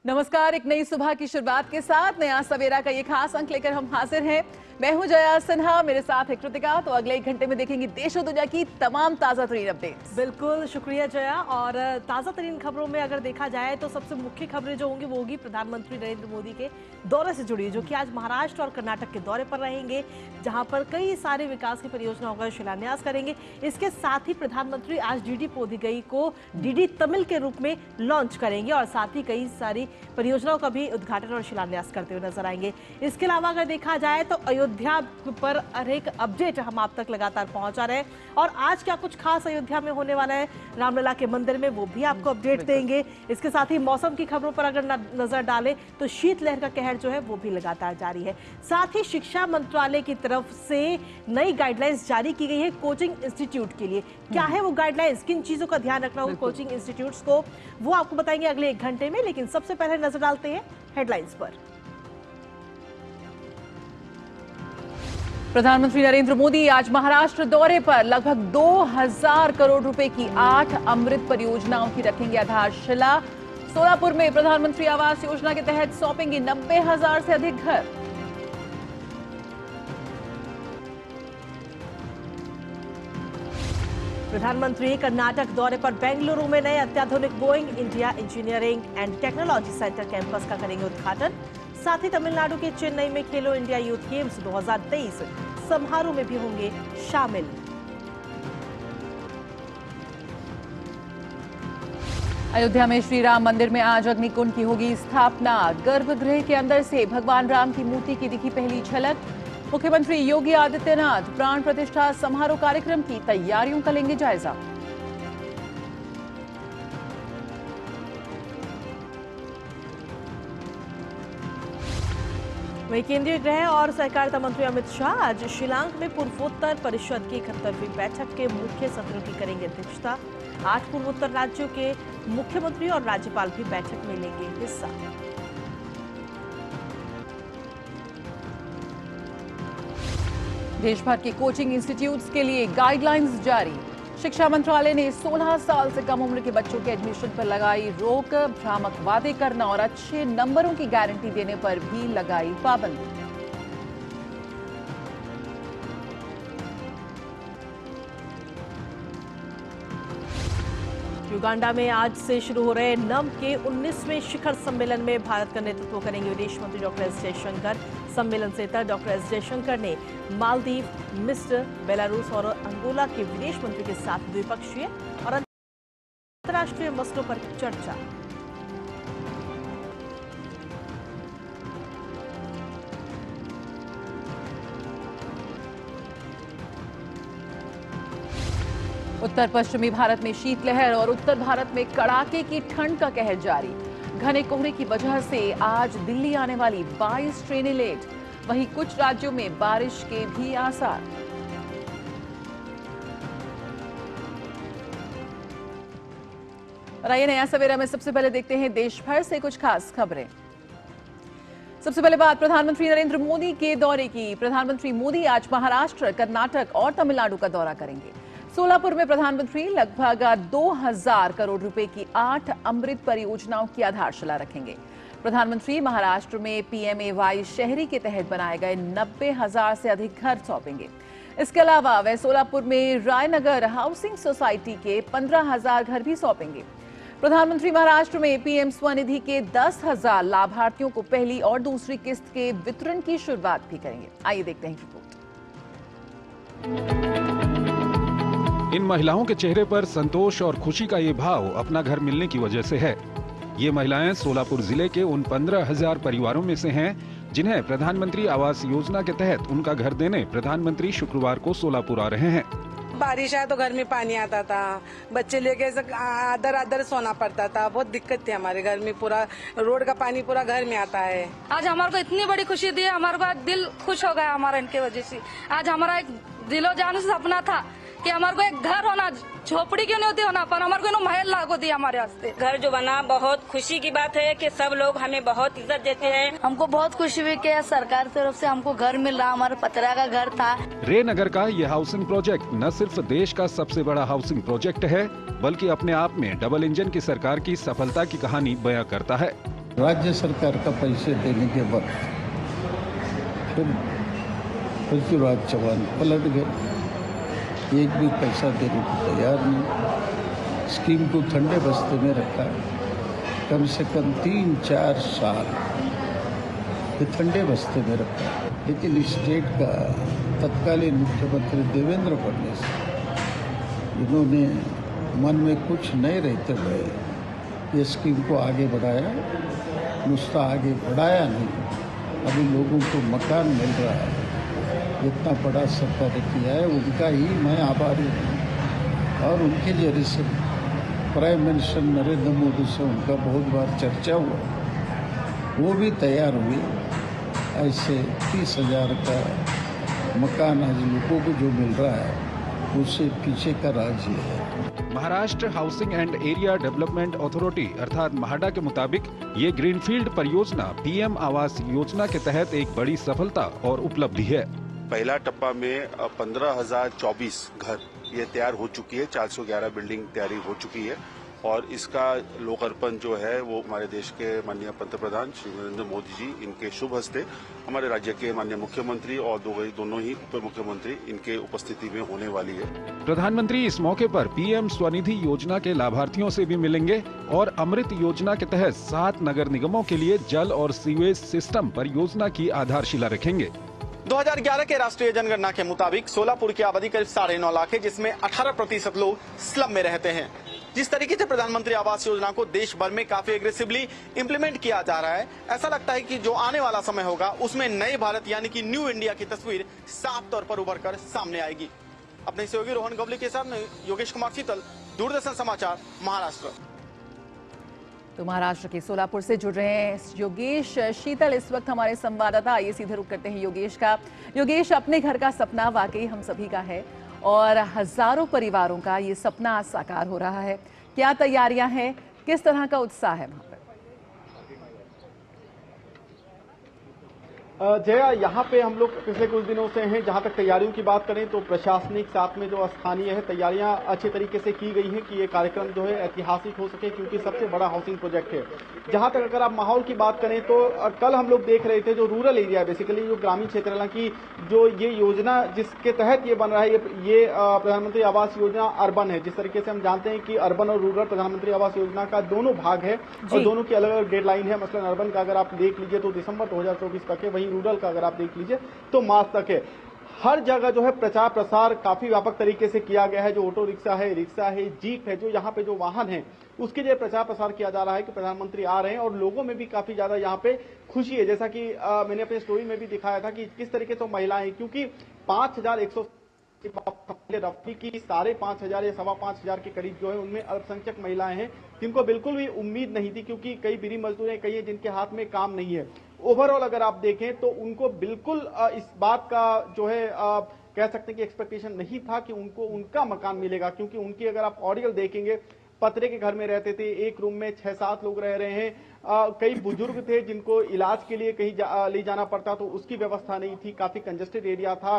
नमस्कार। एक नई सुबह की शुरुआत के साथ नया सवेरा का ये खास अंक लेकर हम हाजिर हैं। मैं हूं जया सिन्हा, मेरे साथ है कृतिका। तो अगले 1 घंटे में देखेंगे देश और दुनिया की तमाम ताजा तरीन अपडेट्स। बिल्कुल, शुक्रिया जया। और ताजा तरीन खबरों में अगर देखा जाए तो सबसे मुख्य खबरें जो होंगी वो होगी प्रधानमंत्री नरेंद्र मोदी के दौरे से जुड़ी, जो कि आज महाराष्ट्र और कर्नाटक के दौरे पर रहेंगे, जहां पर कई सारे विकास की परियोजनाओं का शिलान्यास करेंगे। इसके साथ ही प्रधानमंत्री आज डीडी पोधिगई को डीडी तमिल के रूप में लॉन्च करेंगे और साथ ही कई सारी परियोजनाओं का भी उद्घाटन और शिलान्यास करते हुए नजर आएंगे। इसके अलावा अगर देखा जाए तो अयोध्या पर हर एक अपडेट हम आप तक लगातार पहुंचा रहे हैं और आज क्या कुछ खास अयोध्या में होने वाला है रामलला के मंदिर में, वो भी आपको अपडेट देंगे। इसके साथ ही मौसम की खबरों पर अगर नजर डालें तो शीतलहर का कहर जो है वो भी लगातार जारी है। साथ ही शिक्षा मंत्रालय की तरफ से नई गाइडलाइंस जारी की गई है कोचिंग इंस्टीट्यूट के लिए। क्या है वो गाइडलाइंस, किन चीजों का ध्यान रखना होगा कोचिंग इंस्टीट्यूट्स को, वो आपको बताएंगे अगले 1 घंटे में। लेकिन सबसे पहले नजर डालते हैं हेडलाइंस पर। प्रधानमंत्री नरेंद्र मोदी आज महाराष्ट्र दौरे पर लगभग 2000 करोड़ रुपए की 8 अमृत परियोजनाओं की रखेंगे आधारशिला। सोलापुर में प्रधानमंत्री आवास योजना के तहत सौंपेंगे 90,000 से अधिक घर। प्रधानमंत्री कर्नाटक दौरे पर बेंगलुरु में नए अत्याधुनिक Boeing India engineering and technology centre campus का करेंगे उद्घाटन। साथ ही तमिलनाडु के चेन्नई में खेलो इंडिया यूथ गेम्स 2023 समारोह में भी होंगे शामिल। अयोध्या में श्री राम मंदिर में आज अग्निकुंड की होगी स्थापना। गर्भगृह के अंदर से भगवान राम की मूर्ति की दिखी पहली झलक। मुख्यमंत्री योगी आदित्यनाथ प्राण प्रतिष्ठा समारोह कार्यक्रम की तैयारियों का लेंगे जायजा। वहीं केंद्रीय गृह और सहकारिता मंत्री अमित शाह आज शिलांग में पूर्वोत्तर परिषद की 71वीं बैठक के मुख्य सत्रों की करेंगे अध्यक्षता। 8 पूर्वोत्तर राज्यों के मुख्यमंत्री और राज्यपाल भी बैठक में लेंगे हिस्सा। देश भर के कोचिंग इंस्टीट्यूट्स के लिए गाइडलाइंस जारी। शिक्षा मंत्रालय ने 16 साल से कम उम्र के बच्चों के एडमिशन पर लगाई रोक। भ्रामक वादे करना और अच्छे नंबरों की गारंटी देने पर भी लगाई पाबंदी। युगांडा में आज से शुरू हो रहे नम के 19वें शिखर सम्मेलन में भारत का नेतृत्व करेंगे विदेश मंत्री डॉक्टर एस जयशंकर। सम्मेलन से इतर डॉक्टर एस जयशंकर ने मालदीव, मिस्र, बेलारूस और अंगोला के विदेश मंत्री के साथ द्विपक्षीय और अंतर्राष्ट्रीय मसलों पर चर्चा। उत्तर पश्चिमी भारत में शीतलहर और उत्तर भारत में कड़ाके की ठंड का कहर जारी। घने कोहरे की वजह से आज दिल्ली आने वाली 22 ट्रेनें लेट। वहीं कुछ राज्यों में बारिश के भी आसार। और आइए नया सवेरा में सबसे पहले देखते हैं देश भर से कुछ खास खबरें। सबसे पहले बात प्रधानमंत्री नरेंद्र मोदी के दौरे की। प्रधानमंत्री मोदी आज महाराष्ट्र, कर्नाटक और तमिलनाडु का दौरा करेंगे। सोलापुर में प्रधानमंत्री लगभग 2000 करोड़ रुपए की 8 अमृत परियोजनाओं की आधारशिला रखेंगे। प्रधानमंत्री महाराष्ट्र में पीएमएवाई शहरी के तहत बनाए गए 90,000 से अधिक घर सौंपेंगे। इसके अलावा वे सोलापुर में रायनगर हाउसिंग सोसाइटी के 15,000 घर भी सौंपेंगे। प्रधानमंत्री महाराष्ट्र में पीएम स्वनिधि के 10,000 लाभार्थियों को पहली और दूसरी किस्त के वितरण की शुरुआत भी करेंगे। आइए देखते हैं रिपोर्ट। इन महिलाओं के चेहरे पर संतोष और खुशी का ये भाव अपना घर मिलने की वजह से है। ये महिलाएं सोलापुर जिले के उन 15,000 परिवारों में से हैं जिन्हें प्रधानमंत्री आवास योजना के तहत उनका घर देने प्रधानमंत्री शुक्रवार को सोलापुर आ रहे हैं। बारिश आया तो घर में पानी आता था, बच्चे लेके आदर आदर सोना पड़ता था, बहुत दिक्कत थी हमारे घर में। पूरा रोड का पानी पूरा घर में आता है। आज हमारे को इतनी बड़ी खुशी दी है, हमारा दिल खुश हो गया हमारा इनके वजह से। आज हमारा एक दिलो जान से सपना था कि हमारे को एक घर होना, झोपड़ी क्यों नहीं होती होना, पर हमारे को महल लागू दिया हमारे वास्ते। घर जो बना बहुत खुशी की बात है कि सब लोग हमें बहुत इज्जत देते हैं। हमको बहुत खुशी हुई कि सरकार की तरफ से हमको घर मिल रहा। हमारा पतरा का घर था। रे नगर का ये हाउसिंग प्रोजेक्ट न सिर्फ देश का सबसे बड़ा हाउसिंग प्रोजेक्ट है, बल्कि अपने आप में डबल इंजन की सरकार की सफलता की कहानी बयां करता है। राज्य सरकार का पैसे देने के बाद फिर पृथ्वीराज चौहान पलट गए, एक भी पैसा देने को तैयार नहीं। स्कीम को ठंडे बस्ते में रखा, कम से कम 3-4 साल ये ठंडे बस्ते में रखा। लेकिन स्टेट का तत्कालीन मुख्यमंत्री देवेंद्र फडणवीस, इन्होंने मन में कुछ नहीं रहते हुए ये स्कीम को आगे बढ़ाया। नुस्खा आगे बढ़ाया नहीं, अभी लोगों को मकान मिल रहा है। इतना बड़ा सरकार ने किया है, उनका ही मैं आभारी हूँ। और उनके जरिए से प्राइम मिनिस्टर नरेंद्र मोदी से उनका बहुत बार चर्चा हुआ, वो भी तैयार हुए। ऐसे 30,000 का मकान आज लोगों को जो मिल रहा है, उससे पीछे का राज्य है। Maharashtra housing and area development authority अर्थात महाडा के मुताबिक ये ग्रीनफील्ड परियोजना पीएम आवास योजना के तहत एक बड़ी सफलता और उपलब्धि है। पहला टप्पा में 15,024 घर ये तैयार हो चुकी है, 411 बिल्डिंग तैयारी हो चुकी है और इसका लोकार्पण जो है वो हमारे देश के माननीय पंतप्रधान श्री नरेंद्र मोदी जी इनके शुभ हस्ते, हमारे राज्य के माननीय मुख्यमंत्री और दोनों ही उप मुख्यमंत्री इनके उपस्थिति में होने वाली है। प्रधानमंत्री इस मौके पर पीएम स्वनिधि योजना के लाभार्थियों से भी मिलेंगे और अमृत योजना के तहत 7 नगर निगमों के लिए जल और सीवेज सिस्टम परियोजना की आधारशिला रखेंगे। 2011 के राष्ट्रीय जनगणना के मुताबिक सोलापुर की आबादी करीब 9.5 लाख है, जिसमें 18% लोग स्लम में रहते हैं। जिस तरीके से प्रधानमंत्री आवास योजना को देश भर में काफी एग्रेसिवली इंप्लीमेंट किया जा रहा है, ऐसा लगता है कि जो आने वाला समय होगा उसमें नए भारत यानी कि न्यू इंडिया की तस्वीर साफ तौर पर उभर कर सामने आएगी। अपने सहयोगी रोहन गवली के साथ में योगेश कुमार शीतल, दूरदर्शन समाचार, महाराष्ट्र। तो महाराष्ट्र के सोलापुर से जुड़ रहे हैं योगेश शीतल इस वक्त हमारे संवाददाता। आइए सीधे रुख करते हैं योगेश का। योगेश, अपने घर का सपना वाकई हम सभी का है और हजारों परिवारों का ये सपना साकार हो रहा है। क्या तैयारियां हैं, किस तरह का उत्साह है वहां पर? जया, यहाँ पे हम लोग पिछले कुछ दिनों से हैं। जहाँ तक तैयारियों की बात करें तो प्रशासनिक साथ में जो स्थानीय है, तैयारियां अच्छे तरीके से की गई हैं कि ये कार्यक्रम जो है ऐतिहासिक हो सके, क्योंकि सबसे बड़ा हाउसिंग प्रोजेक्ट है। जहाँ तक अगर आप माहौल की बात करें तो कल हम लोग देख रहे थे जो रूरल एरिया, बेसिकली जो ग्रामीण क्षेत्र, हालांकि जो ये योजना जिसके तहत ये बन रहा है, ये प्रधानमंत्री आवास योजना अर्बन है। जिस तरीके से हम जानते हैं कि अर्बन और रूरल प्रधानमंत्री आवास योजना का दोनों भाग है और दोनों की अलग अलग डेडलाइन है। मसलन अर्बन का अगर आप देख लीजिए तो दिसंबर 2024 तक है, वहीं रूरल का अगर आप देख लीजिए तो मार्च तक है। हर जगह जो है प्रचार प्रसार काफी व्यापक तरीके से किया गया है। जो ऑटो रिक्शा है, जीप है, जो यहाँ पे जो वाहन है, उसके लिए प्रचार प्रसार किया जा रहा है कि प्रधानमंत्री आ रहे हैं और लोगों में भी काफी ज्यादा यहाँ पे खुशी है। जैसा कि मैंने अपने स्टोरी में भी दिखाया था कि किस तरीके से महिलाएं, क्योंकि 5,100 रफी की 5,500 या 5,500 के करीब जो है उनमें अल्पसंख्यक महिलाएं हैं जिनको बिल्कुल भी उम्मीद नहीं थी, क्योंकि कई बीड़ी मजदूर हैं, कई हैं जिनके हाथ में काम नहीं है। ओवरऑल अगर आप देखें तो उनको बिल्कुल इस बात का जो है कह सकते हैं कि एक्सपेक्टेशन नहीं था कि उनको उनका मकान मिलेगा, क्योंकि उनकी अगर आप ऑडियो देखेंगे, पतरे के घर में रहते थे, एक रूम में 6-7 लोग रह रहे हैं। कई बुजुर्ग थे जिनको इलाज के लिए कहीं ले जाना पड़ता तो उसकी व्यवस्था नहीं थी, काफी कंजेस्टेड एरिया था।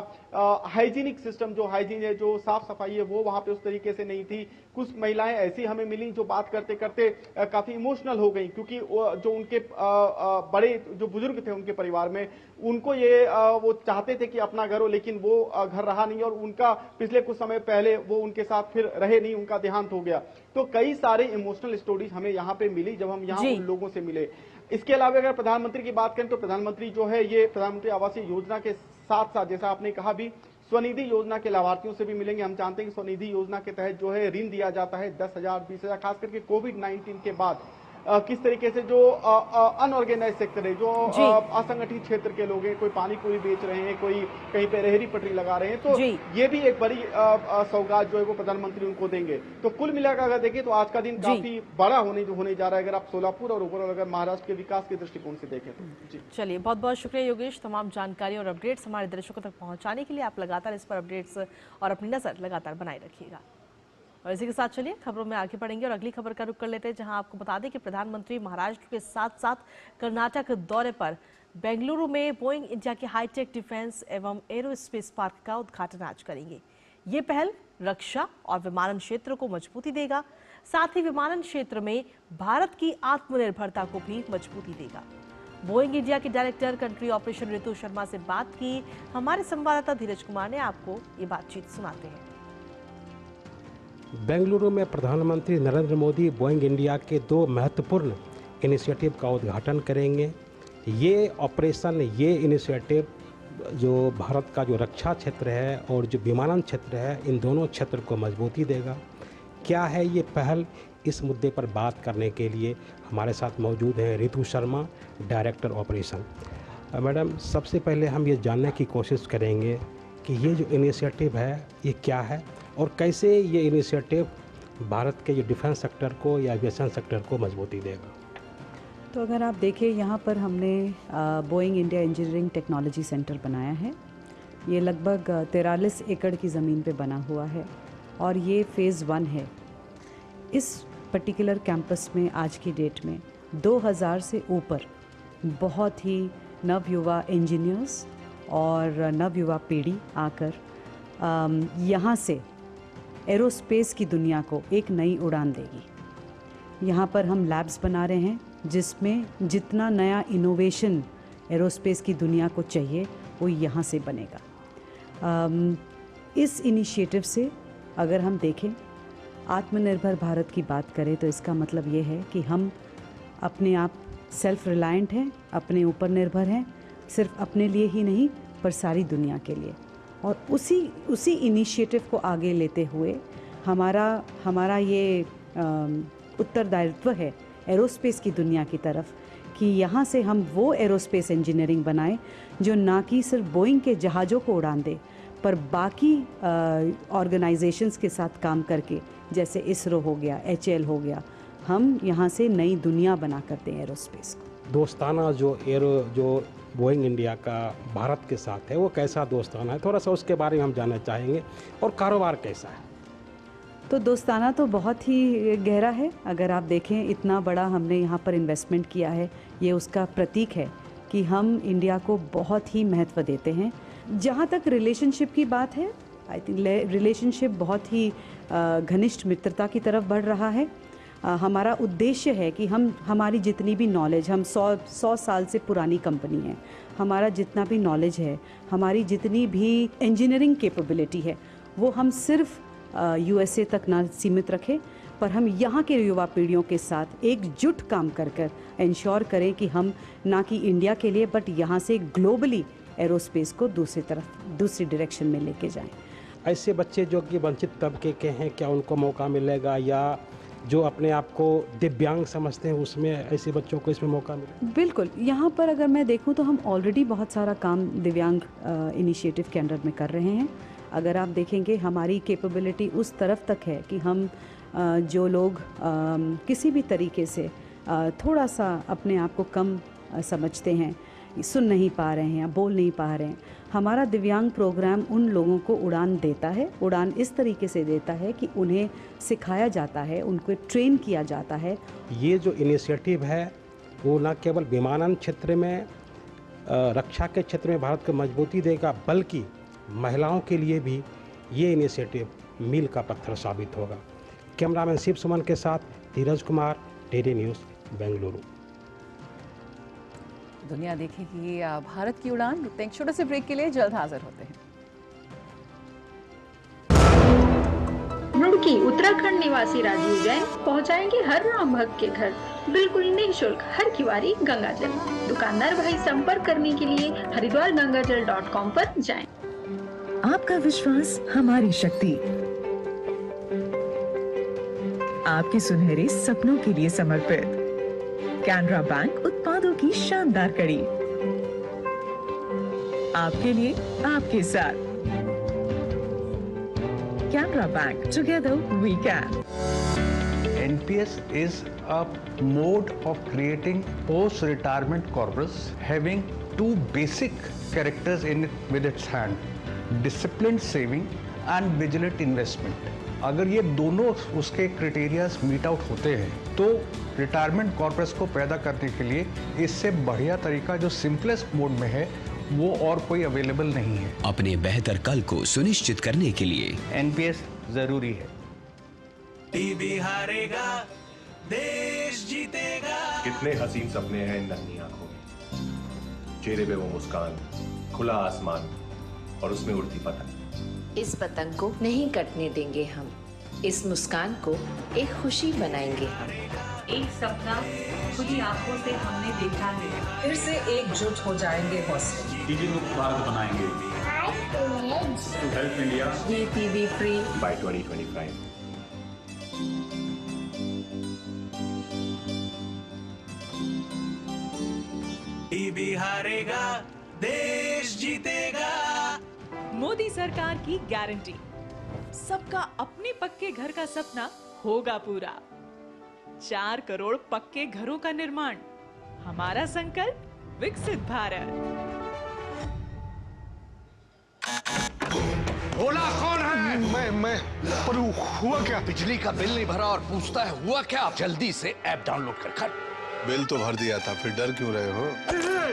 हाइजीनिक सिस्टम, जो हाइजीन है, जो साफ सफाई है, वो वहां पे उस तरीके से नहीं थी। कुछ महिलाएं ऐसी हमें मिली जो बात करते करते काफी इमोशनल हो गई, क्योंकि जो उनके बड़े जो बुजुर्ग थे उनके परिवार में, उनको ये वो चाहते थे कि अपना घर हो, लेकिन वो घर रहा नहीं और उनका पिछले कुछ समय पहले वो उनके साथ फिर रहे नहीं, उनका देहांत हो गया। तो कई सारे इमोशनल स्टोरीज हमें यहाँ पे मिली जब हम यहाँ उन लोगों से मिले। इसके अलावा अगर प्रधानमंत्री की बात करें तो प्रधानमंत्री जो है ये प्रधानमंत्री आवास योजना के साथ साथ, जैसा आपने कहा भी, स्वनिधि योजना के लाभार्थियों से भी मिलेंगे। हम जानते हैं कि स्वनिधि योजना के तहत जो है ऋण दिया जाता है 10,000, 20,000, खास करके कोविड-19 के बाद किस तरीके से जो अनऑर्गेनाइज सेक्टर है, जो असंगठित क्षेत्र के लोग हैं, कोई पानी पूरी बेच रहे हैं, कोई कहीं पे रेहड़ी पटरी लगा रहे हैं, तो ये भी एक बड़ी सौगात जो है वो प्रधानमंत्री उनको देंगे। तो कुल मिलाकर अगर देखें तो आज का दिन काफी बड़ा होने जा रहा है, अगर आप सोलापुर और ओवरऑल अगर महाराष्ट्र के विकास के दृष्टिकोण से देखें तो। चलिए, बहुत बहुत शुक्रिया योगेश, तमाम जानकारी और अपडेट्स हमारे दर्शकों तक पहुंचाने के लिए। आप लगातार इस पर अपडेट्स और अपनी नजर लगातार बनाए रखिएगा। और इसी के साथ चलिए खबरों में आगे बढ़ेंगे और अगली खबर का रुख कर लेते हैं, जहां आपको बता दें कि प्रधानमंत्री महाराष्ट्र के साथ साथ कर्नाटक दौरे पर बेंगलुरु में बोइंग इंडिया के हाईटेक डिफेंस एवं एरोस्पेस पार्क का उद्घाटन आज करेंगे। ये पहल रक्षा और विमानन क्षेत्र को मजबूती देगा, साथ ही विमानन क्षेत्र में भारत की आत्मनिर्भरता को भी मजबूती देगा। बोइंग इंडिया के डायरेक्टर कंट्री ऑपरेशन ऋतु शर्मा से बात की हमारे संवाददाता धीरज कुमार ने, आपको ये बातचीत सुनाते हैं। बेंगलुरु में प्रधानमंत्री नरेंद्र मोदी बोइंग इंडिया के 2 महत्वपूर्ण इनिशिएटिव का उद्घाटन करेंगे। ये ऑपरेशन, ये इनिशिएटिव जो भारत का जो रक्षा क्षेत्र है और जो विमानन क्षेत्र है, इन दोनों क्षेत्र को मजबूती देगा। क्या है ये पहल, इस मुद्दे पर बात करने के लिए हमारे साथ मौजूद हैं ऋतु शर्मा, डायरेक्टर ऑपरेशन। मैडम, सबसे पहले हम ये जानने की कोशिश करेंगे कि ये जो इनिशिएटिव है ये क्या है और कैसे ये इनिशिएटिव भारत के जो डिफेंस सेक्टर को या एविएशन सेक्टर को मजबूती देगा। तो अगर आप देखें, यहाँ पर हमने Boeing India engineering technology centre बनाया है। ये लगभग 43 एकड़ की ज़मीन पे बना हुआ है और ये फ़ेज़ 1 है। इस पर्टिकुलर कैंपस में आज की डेट में 2000 से ऊपर बहुत ही नवयुवा इंजीनियर्स और नवयुवा पीढ़ी आकर यहाँ से एरोस्पेस की दुनिया को एक नई उड़ान देगी। यहाँ पर हम लैब्स बना रहे हैं जिसमें जितना नया इनोवेशन एरोस्पेस की दुनिया को चाहिए वो यहाँ से बनेगा। इस इनिशिएटिव से अगर हम देखें, आत्मनिर्भर भारत की बात करें तो इसका मतलब ये है कि हम अपने आप सेल्फ रिलायंट हैं, अपने ऊपर निर्भर हैं, सिर्फ अपने लिए ही नहीं पर सारी दुनिया के लिए। और उसी इनिशिएटिव को आगे लेते हुए हमारा ये उत्तरदायित्व है एरोस्पेस की दुनिया की तरफ कि यहाँ से हम वो एरोस्पेस इंजीनियरिंग बनाएं जो ना कि सिर्फ बोइंग के जहाज़ों को उड़ान दे पर बाकी ऑर्गेनाइजेशंस के साथ काम करके, जैसे इसरो हो गया, HAL हो गया, हम यहाँ से नई दुनिया बना करते हैं एरोस्पेस को। दोस्ताना जो बोइंग इंडिया का भारत के साथ है वो कैसा दोस्ताना है, थोड़ा सा उसके बारे में हम जानना चाहेंगे। और कारोबार कैसा है? तो दोस्ताना तो बहुत ही गहरा है। अगर आप देखें, इतना बड़ा हमने यहाँ पर इन्वेस्टमेंट किया है, ये उसका प्रतीक है कि हम इंडिया को बहुत ही महत्व देते हैं। जहाँ तक रिलेशनशिप की बात है, आई थिंक रिलेशनशिप बहुत ही घनिष्ठ मित्रता की तरफ बढ़ रहा है। हमारा उद्देश्य है कि हमारी जितनी भी नॉलेज, हम 100 साल से पुरानी कंपनी है, हमारा जितना भी नॉलेज है, हमारी जितनी भी इंजीनियरिंग कैपेबिलिटी है, वो हम सिर्फ USA तक ना सीमित रखें, पर हम यहाँ के युवा पीढ़ियों के साथ एकजुट काम कर इंश्योर करें कि हम ना कि इंडिया के लिए बट यहाँ से ग्लोबली एरोस्पेस को दूसरी डायरेक्शन में लेके जाएं। ऐसे बच्चे जो कि वंचित तबके के हैं, क्या उनको मौका मिलेगा, या जो अपने आप को दिव्यांग समझते हैं उसमें ऐसे बच्चों को इसमें मौका मिलेगा? बिल्कुल। यहाँ पर अगर मैं देखूँ तो हम ऑलरेडी बहुत सारा काम दिव्यांग इनिशिएटिव के अंडर में कर रहे हैं। अगर आप देखेंगे, हमारी कैपेबिलिटी उस तरफ तक है कि हम जो लोग किसी भी तरीके से थोड़ा सा अपने आप को कम समझते हैं, सुन नहीं पा रहे हैं या बोल नहीं पा रहे हैं, हमारा दिव्यांग प्रोग्राम उन लोगों को उड़ान देता है। उड़ान इस तरीके से देता है कि उन्हें सिखाया जाता है, उनको ट्रेन किया जाता है। ये जो इनिशिएटिव है वो न केवल विमानन क्षेत्र में, रक्षा के क्षेत्र में भारत को मजबूती देगा, बल्कि महिलाओं के लिए भी ये इनिशिएटिव मील का पत्थर साबित होगा। कैमरामैन शिव सुमन के साथ धीरज कुमार, DD न्यूज़, बेंगलुरु। दुनिया देखेगी भारत की उड़ान। रुकते हैं छोटे से ब्रेक के लिए, जल्द हाजिर होते हैं। रुड़की उत्तराखंड निवासी राजीव जैन पहुंचाएंगे हर राम भक्त के घर बिल्कुल निःशुल्क हर किवारी गंगाजल। दुकानदार भाई संपर्क करने के लिए हरिद्वारगंगाजल.com पर जाएं। आपका विश्वास हमारी शक्ति, आपके सुनहरे सपनों के लिए समर्पित कैनरा बैंक उत्पादों की शानदार कड़ी, आपके लिए, आपके साथ। Canara Bank, together we can. NPS is a mode of creating post-retirement corpus having two basic characters in it with its hand: disciplined saving and vigilant investment. अगर ये दोनों उसके क्राइटेरियाज मीट आउट होते हैं तो रिटायरमेंट कॉर्पस को पैदा करने के लिए इससे बढ़िया तरीका जो सिंपलेस्ट मोड में है वो और कोई अवेलेबल नहीं है। अपने बेहतर कल को सुनिश्चित करने के लिए एनपीएस जरूरी है। टीबी हारेगा, देश जीतेगा। कितने हसीन सपने हैं इन नन्ही आंखों में, चेहरे पे वो मुस्कान, खुला आसमान और उसमें उड़ती पतंग। इस पतंग को नहीं कटने देंगे हम, इस मुस्कान को एक खुशी बनाएंगे हम। एक सपना खुली आंखों से हमने देखा है, फिर से एकजुट हो जाएंगे हौसले। टीबी मुक्त भारत बनाएंगे, टू हेल्प इंडिया, ये टीबी फ्री बाय 2025। टीबी हारेगा, देश जीतेगा। मोदी सरकार की गारंटी, सबका अपने पक्के घर का सपना होगा पूरा। 4 करोड़ पक्के घरों का निर्माण, हमारा संकल्प विकसित भारत। बोला कौन है? मैं पर हुआ क्या? बिजली का बिल नहीं भरा और पूछता है हुआ क्या? जल्दी से ऐप डाउनलोड कर। बिल तो भर दिया था, फिर डर क्यों रहे हो?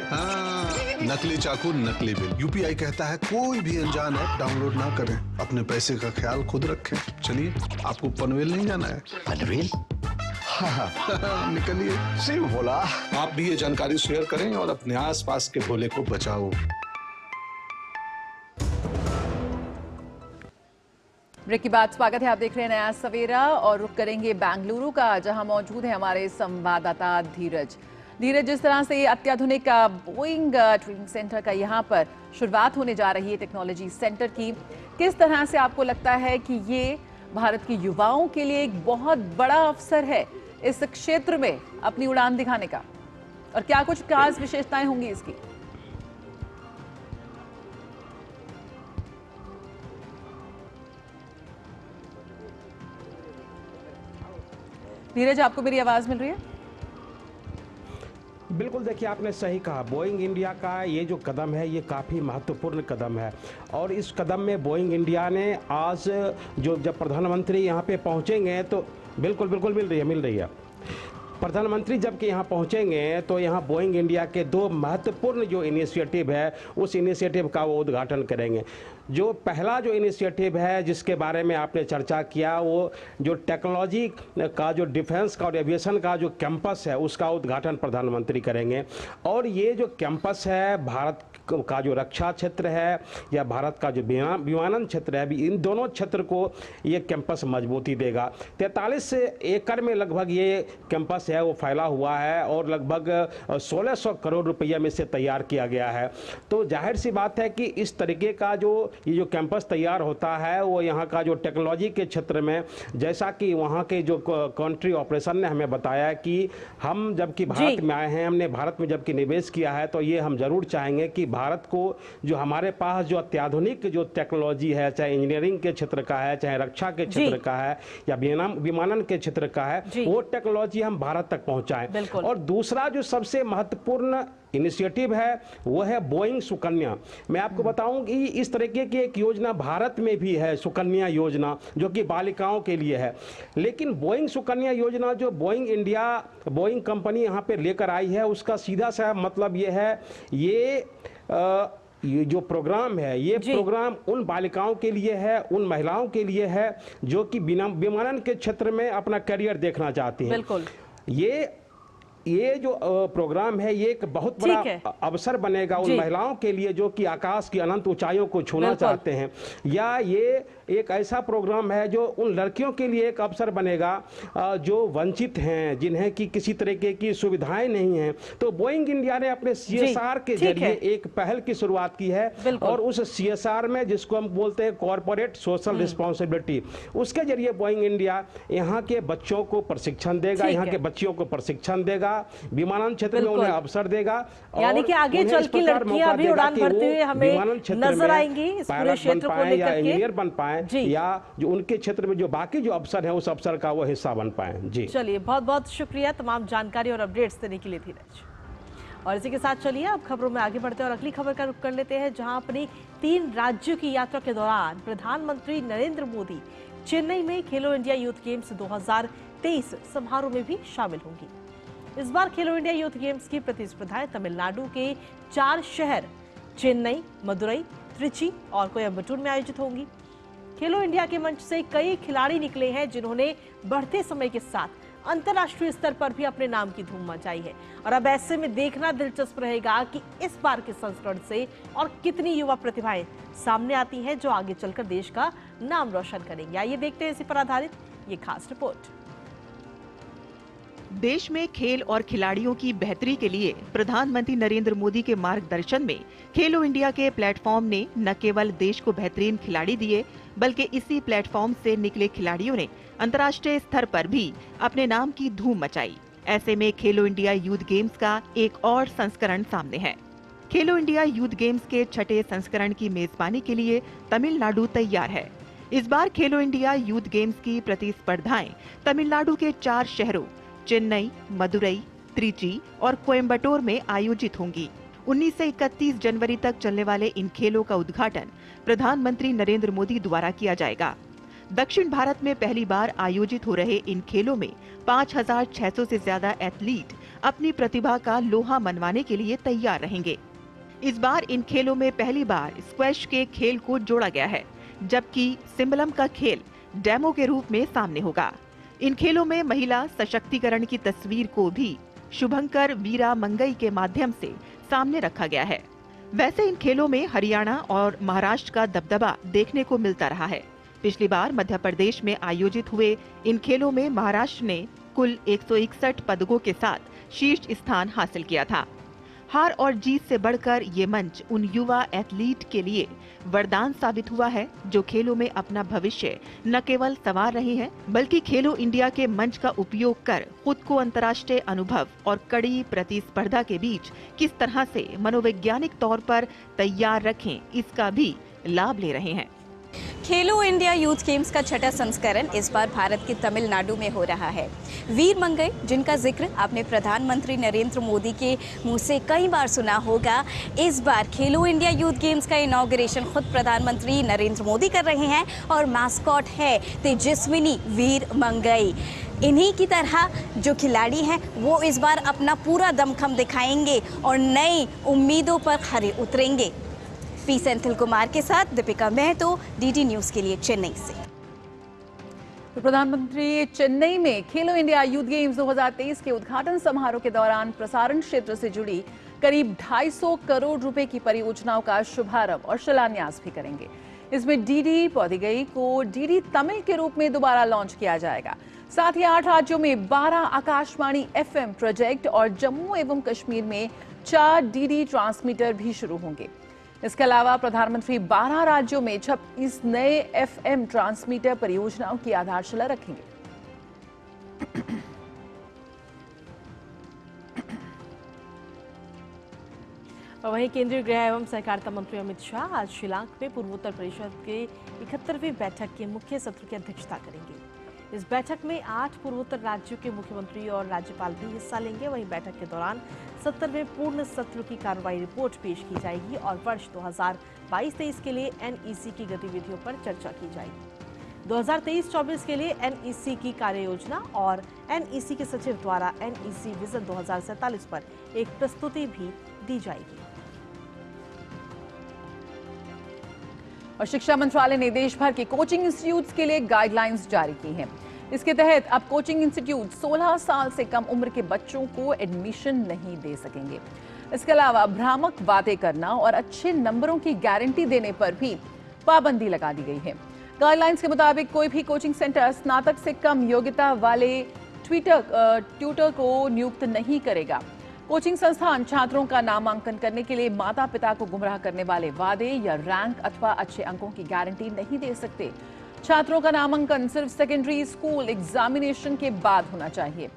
हाँ, नकली चाकू नकली बिल। यूपीआई कहता है कोई भी अनजान ऐप डाउनलोड ना करें, अपने पैसे का ख्याल खुद रखें। चलिए, आपको पनवेल नहीं जाना है। पनवेल? हाँ, निकलिए। सही बोला। आप भी ये जानकारी शेयर करें और अपने आसपास के भोले को बचाओ। ब्रेक के बाद स्वागत है, आप देख रहे हैं नया सवेरा और रुक करेंगे बेंगलुरु का, जहां मौजूद है हमारे संवाददाता धीरज। जिस तरह से अत्याधुनिक बोइंग ट्रेनिंग सेंटर का यहां पर शुरुआत होने जा रही है टेक्नोलॉजी सेंटर की, किस तरह से आपको लगता है कि ये भारत के युवाओं के लिए एक बहुत बड़ा अवसर है इस क्षेत्र में अपनी उड़ान दिखाने का, और क्या कुछ खास विशेषताएं होंगी इसकी? धीरज, आपको मेरी आवाज मिल रही है? बिल्कुल, देखिए आपने सही कहा, बोइंग इंडिया का ये जो कदम है ये काफ़ी महत्वपूर्ण कदम है। और इस कदम में बोइंग इंडिया ने आज जब प्रधानमंत्री यहाँ पे पहुँचेंगे तो बिल्कुल मिल रही है। प्रधानमंत्री जब कि यहाँ पहुँचेंगे तो यहाँ बोइंग इंडिया के 2 महत्वपूर्ण जो इनिशिएटिव है उस इनिशिएटिव का वो उद्घाटन करेंगे। जो पहला जो इनिशिएटिव है जिसके बारे में आपने चर्चा किया, वो जो टेक्नोलॉजी का जो डिफेंस का और एविएशन का जो कैंपस है उसका उद्घाटन प्रधानमंत्री करेंगे। और ये जो कैंपस है भारत का जो रक्षा क्षेत्र है या भारत का जो विमानन क्षेत्र है, इन दोनों क्षेत्र को ये कैंपस मजबूती देगा। 43 एकड़ में लगभग ये कैंपस है वो फैला हुआ है और लगभग 1600 करोड़ रुपया में से तैयार किया गया है। तो जाहिर सी बात है कि इस तरीके का ये जो कैंपस तैयार होता है वो यहाँ का जो टेक्नोलॉजी के क्षेत्र में, जैसा कि वहाँ के जो कंट्री ऑपरेशन ने हमें बताया कि हम जबकि भारत में आए हैं, हमने भारत में जबकि निवेश किया है, तो ये हम जरूर चाहेंगे कि भारत को जो हमारे पास जो अत्याधुनिक जो टेक्नोलॉजी है, चाहे इंजीनियरिंग के क्षेत्र का है, चाहे रक्षा के क्षेत्र का है या विमानन के क्षेत्र का है, वो टेक्नोलॉजी हम भारत तक पहुंचाएं। और दूसरा जो सबसे महत्वपूर्ण इनिशिएटिव है वो है बोइंग सुकन्या। मैं आपको बताऊं कि इस तरीके की एक योजना भारत में भी है, सुकन्या योजना, जो कि बालिकाओं के लिए है। लेकिन बोइंग सुकन्या योजना जो बोइंग कंपनी यहाँ पे लेकर आई है, उसका सीधा सा मतलब ये है, ये जो प्रोग्राम है ये प्रोग्राम उन बालिकाओं के लिए है, उन महिलाओं के लिए है जो कि विमानन के क्षेत्र में अपना करियर देखना चाहती हैं। बिल्कुल। ये जो प्रोग्राम है ये एक बहुत बड़ा अवसर बनेगा उन महिलाओं के लिए जो कि आकाश की अनंत ऊंचाइयों को छूना चाहते हैं, या ये एक ऐसा प्रोग्राम है जो उन लड़कियों के लिए एक अवसर बनेगा जो वंचित हैं, जिन्हें कि किसी तरीके की सुविधाएं नहीं हैं। तो बोइंग इंडिया ने अपने CSR के जरिए एक पहल की शुरुआत की है और उस CSR में, जिसको हम बोलते हैं कॉर्पोरेट सोशल रिस्पॉन्सिबिलिटी, उसके जरिए बोइंग इंडिया यहाँ के बच्चों को प्रशिक्षण देगा, यहाँ के बच्चियों को प्रशिक्षण देगा, विमानन क्षेत्र में उन्हें अवसर देगा। यानी कि आगे चल के लड़कियां भी उड़ान भरते हुए हमें नजर आएंगी इस पूरे क्षेत्र को लेकर के, इंजीनियर बन पाए या जो उनके क्षेत्र में जो बाकी जो अवसर है उस अवसर का वो हिस्सा बन पाए। जी चलिए, बहुत बहुत शुक्रिया तमाम जानकारी और अपडेट्स देने के लिए धीरज। और इसी के साथ चलिए अब खबरों में आगे बढ़ते हैं और अगली खबर का रुख कर लेते हैं, जहां अपनी 3 राज्यों की यात्रा के दौरान प्रधानमंत्री नरेंद्र मोदी चेन्नई में खेलो इंडिया यूथ गेम्स 2023 समारोह में भी शामिल होंगी। इस बार खेलो इंडिया यूथ गेम्स की प्रतिस्पर्धाएं तमिलनाडु के 4 शहर चेन्नई, मदुरई, त्रिची और कोयम्बटूर में आयोजित होंगी। खेलो इंडिया के मंच से कई खिलाड़ी निकले हैं जिन्होंने बढ़ते समय के साथ अंतर्राष्ट्रीय स्तर पर भी अपने नाम की धूम मचाई है। और अब ऐसे में देखना दिलचस्प रहेगा कि इस बार के संस्करण से और कितनी युवा प्रतिभाएं सामने आती हैं जो आगे चलकर देश का नाम रोशन करेंगे। आइए देखते हैं इसी पर आधारित ये खास रिपोर्ट। देश में खेल और खिलाड़ियों की बेहतरी के लिए प्रधानमंत्री नरेंद्र मोदी के मार्गदर्शन में खेलो इंडिया के प्लेटफॉर्म ने न केवल देश को बेहतरीन खिलाड़ी दिए, बल्कि इसी प्लेटफॉर्म से निकले खिलाड़ियों ने अंतर्राष्ट्रीय स्तर पर भी अपने नाम की धूम मचाई। ऐसे में खेलो इंडिया यूथ गेम्स का एक और संस्करण सामने है। खेलो इंडिया यूथ गेम्स के 6ठे संस्करण की मेजबानी के लिए तमिलनाडु तैयार है। इस बार खेलो इंडिया यूथ गेम्स की प्रतिस्पर्धाएं तमिलनाडु के 4 शहरों चेन्नई, मदुरई, त्रिची और कोयम्बटूर में आयोजित होंगी। 19 से 31 जनवरी तक चलने वाले इन खेलों का उद्घाटन प्रधानमंत्री नरेंद्र मोदी द्वारा किया जाएगा। दक्षिण भारत में पहली बार आयोजित हो रहे इन खेलों में 5,600 से ज्यादा एथलीट अपनी प्रतिभा का लोहा मनवाने के लिए तैयार रहेंगे। इस बार इन खेलों में पहली बार स्क्वैश के खेल को जोड़ा गया है, जबकि सिंबलम का खेल डेमो के रूप में सामने होगा। इन खेलों में महिला सशक्तिकरण की तस्वीर को भी शुभंकर वीरा मंगई के माध्यम से सामने रखा गया है। वैसे इन खेलों में हरियाणा और महाराष्ट्र का दबदबा देखने को मिलता रहा है। पिछली बार मध्य प्रदेश में आयोजित हुए इन खेलों में महाराष्ट्र ने कुल 161 पदकों के साथ शीर्ष स्थान हासिल किया था। हार और जीत से बढ़कर ये मंच उन युवा एथलीट के लिए वरदान साबित हुआ है जो खेलों में अपना भविष्य न केवल संवार रहे हैं, बल्कि खेलो इंडिया के मंच का उपयोग कर खुद को अंतर्राष्ट्रीय अनुभव और कड़ी प्रतिस्पर्धा के बीच किस तरह से मनोवैज्ञानिक तौर पर तैयार रखें, इसका भी लाभ ले रहे हैं। खेलो इंडिया यूथ गेम्स का 6ठा संस्करण इस बार भारत के तमिलनाडु में हो रहा है। वीर मंगई, जिनका जिक्र आपने प्रधानमंत्री नरेंद्र मोदी के मुंह से कई बार सुना होगा, इस बार खेलो इंडिया यूथ गेम्स का इनॉग्रेशन खुद प्रधानमंत्री नरेंद्र मोदी कर रहे हैं और मास्कॉट है तेजस्विनी वीर मंगई। इन्हीं की तरह जो खिलाड़ी हैं वो इस बार अपना पूरा दमखम दिखाएंगे और नई उम्मीदों पर खरे उतरेंगे। पी सेंथिल कुमार के साथ दीपिका महतो, डीडी न्यूज के लिए चेन्नई से। तो प्रधानमंत्री चेन्नई में खेलो इंडिया यूथ गेम्स 2023 के उद्घाटन समारोह के दौरान प्रसारण क्षेत्र से जुड़ी करीब 250 करोड़ रुपए की परियोजनाओं का शुभारंभ और शिलान्यास भी करेंगे। इसमें डीडी पौधिगई को डीडी तमिल के रूप में दोबारा लॉन्च किया जाएगा। साथ ही 8 राज्यों में 12 आकाशवाणी FM प्रोजेक्ट और जम्मू एवं कश्मीर में 4 डीडी ट्रांसमीटर भी शुरू होंगे। इसके अलावा प्रधानमंत्री 12 राज्यों में 26 नए FM ट्रांसमीटर परियोजनाओं की आधारशिला रखेंगे। वहीं केंद्रीय गृह एवं सहकारिता मंत्री अमित शाह आज शिलांग में पूर्वोत्तर परिषद के 71वीं बैठक के मुख्य सत्र की अध्यक्षता करेंगे। इस बैठक में 8 पूर्वोत्तर राज्यों के मुख्यमंत्री और राज्यपाल भी हिस्सा लेंगे। वहीं बैठक के दौरान 70वें पूर्ण सत्र की कार्रवाई रिपोर्ट पेश की जाएगी और वर्ष 2022-23 के लिए NEC की गतिविधियों पर चर्चा की जाएगी। 2023-24 के लिए NEC की कार्य योजना और NEC के सचिव द्वारा NEC विजन 2047 पर एक प्रस्तुति भी दी जाएगी। और शिक्षा मंत्रालय ने देश भर के कोचिंग इंस्टीट्यूट्स के लिए गाइडलाइंस जारी की हैं। इसके तहत अब कोचिंग इंस्टीट्यूट 16 साल से कम उम्र के बच्चों को एडमिशन नहीं दे सकेंगे। इसके अलावा भ्रामक बातें करना और अच्छे नंबरों की गारंटी देने पर भी पाबंदी लगा दी गई है। गाइडलाइंस के मुताबिक कोई भी कोचिंग सेंटर स्नातक से कम योग्यता वाले ट्यूटर को नियुक्त नहीं करेगा। कोचिंग संस्थान छात्रों का नामांकन करने के लिए माता पिता को गुमराह करने वाले वादे या रैंक अथवा अच्छे अंकों की गारंटी नहीं दे सकते। छात्रों का नामांकन सिर्फ सेकेंडरी स्कूल एग्जामिनेशन के बाद होना चाहिए।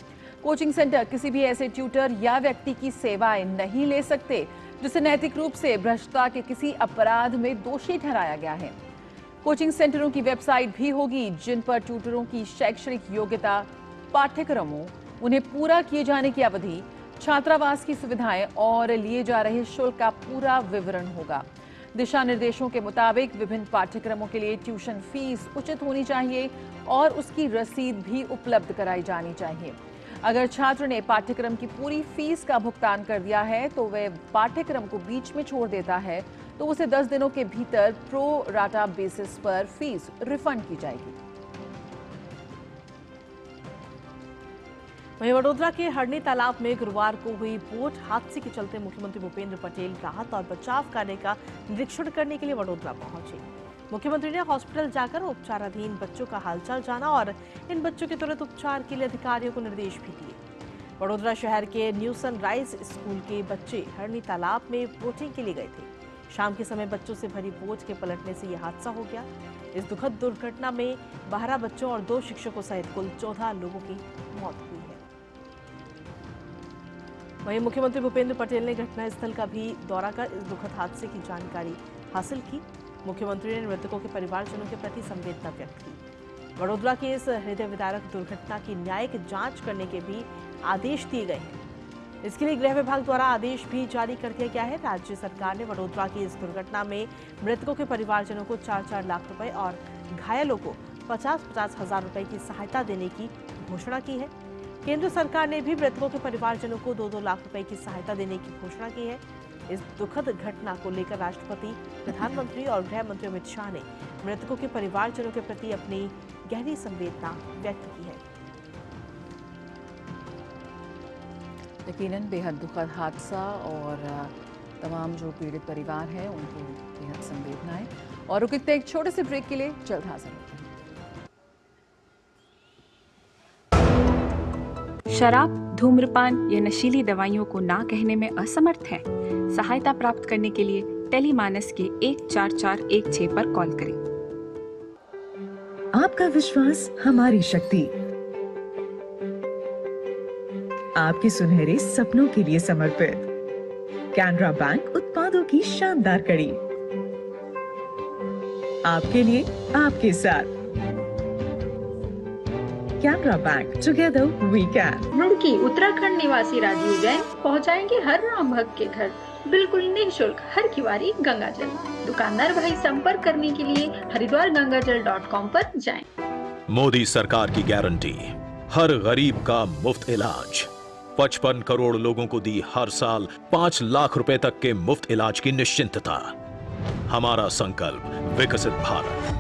कोचिंग सेंटर किसी भी ऐसे ट्यूटर या व्यक्ति की सेवाएं नहीं ले सकते जिसे नैतिक रूप से भ्रष्टता के किसी अपराध में दोषी ठहराया गया है। कोचिंग सेंटरों की वेबसाइट भी होगी जिन पर ट्यूटरों की शैक्षणिक योग्यता, पाठ्यक्रमों, उन्हें पूरा किए जाने की अवधि, छात्रावास की सुविधाएं और लिए जा रहे शुल्क का पूरा विवरण होगा। दिशा निर्देशों के मुताबिक विभिन्न पाठ्यक्रमों के लिए ट्यूशन फीस उचित होनी चाहिए और उसकी रसीद भी उपलब्ध कराई जानी चाहिए। अगर छात्र ने पाठ्यक्रम की पूरी फीस का भुगतान कर दिया है तो वह पाठ्यक्रम को बीच में छोड़ देता है तो उसे 10 दिनों के भीतर प्रो राटा बेसिस पर फीस रिफंड की जाएगी। वहीं वडोदरा के हरनी तालाब में गुरुवार को हुई बोट हादसे के चलते मुख्यमंत्री भूपेंद्र पटेल राहत और बचाव कार्य का निरीक्षण करने के लिए वडोदरा पहुंचे। मुख्यमंत्री ने हॉस्पिटल जाकर उपचाराधीन बच्चों का हालचाल जाना और इन बच्चों के तुरंत उपचार के लिए अधिकारियों को निर्देश भी दिए। वडोदरा शहर के न्यू सनराइज स्कूल के बच्चे हरनी तालाब में बोटिंग के लिए गए थे। शाम के समय बच्चों से भरी बोट के पलटने से यह हादसा हो गया। इस दुखद दुर्घटना में 12 बच्चों और 2 शिक्षकों सहित कुल 14 लोगों की मौत हुई है। वहीं मुख्यमंत्री भूपेंद्र पटेल ने घटनास्थल का भी दौरा कर इस दुखद हादसे की जानकारी हासिल की। मुख्यमंत्री ने मृतकों के परिवारजनों के प्रति संवेदना व्यक्त की। वडोदरा की इस हृदय विदारक दुर्घटना की न्यायिक जांच करने के भी आदेश दिए गए हैं। इसके लिए गृह विभाग द्वारा आदेश भी जारी कर दिया गया है। राज्य सरकार ने वडोदरा की इस दुर्घटना में मृतकों के परिवारजनों को 4-4 लाख रुपए और घायलों को 50-50 हजार रुपए की सहायता देने की घोषणा की है। केंद्र सरकार ने भी मृतकों के परिवारजनों को 2-2 लाख रुपए की सहायता देने की घोषणा की है। इस दुखद घटना को लेकर राष्ट्रपति, प्रधानमंत्री और गृह मंत्री अमित शाह ने मृतकों के परिवारजनों के प्रति अपनी गहरी संवेदना व्यक्त की है। यकीनन बेहद दुखद हादसा और तमाम जो पीड़ित परिवार हैं उनको बेहद संवेदनाएं। और रुकते एक छोटे से ब्रेक के लिए, जल्द हाजिर होते हैं। शराब, धूम्रपान या नशीली दवाइयों को ना कहने में असमर्थ है? सहायता प्राप्त करने के लिए टेलीमानस के 14416 पर कॉल करें। आपका विश्वास हमारी शक्ति, आपके सुनहरे सपनों के लिए समर्पित कैनरा बैंक उत्पादों की शानदार कड़ी, आपके लिए, आपके साथ। Canara bank, together we can. Roorkee Uttarakhand निवासी राजीव जैन पहुंचाएंगे हर राम भक्त के घर बिल्कुल निःशुल्क हर किवारी गंगाजल। दुकानदार भाई संपर्क करने के लिए हरिद्वारगंगाजल.com पर जाएं। मोदी सरकार की गारंटी, हर गरीब का मुफ्त इलाज। 55 करोड़ लोगों को दी हर साल 5 लाख रुपए तक के मुफ्त इलाज की निश्चिंतता। हमारा संकल्प, विकसित भारत।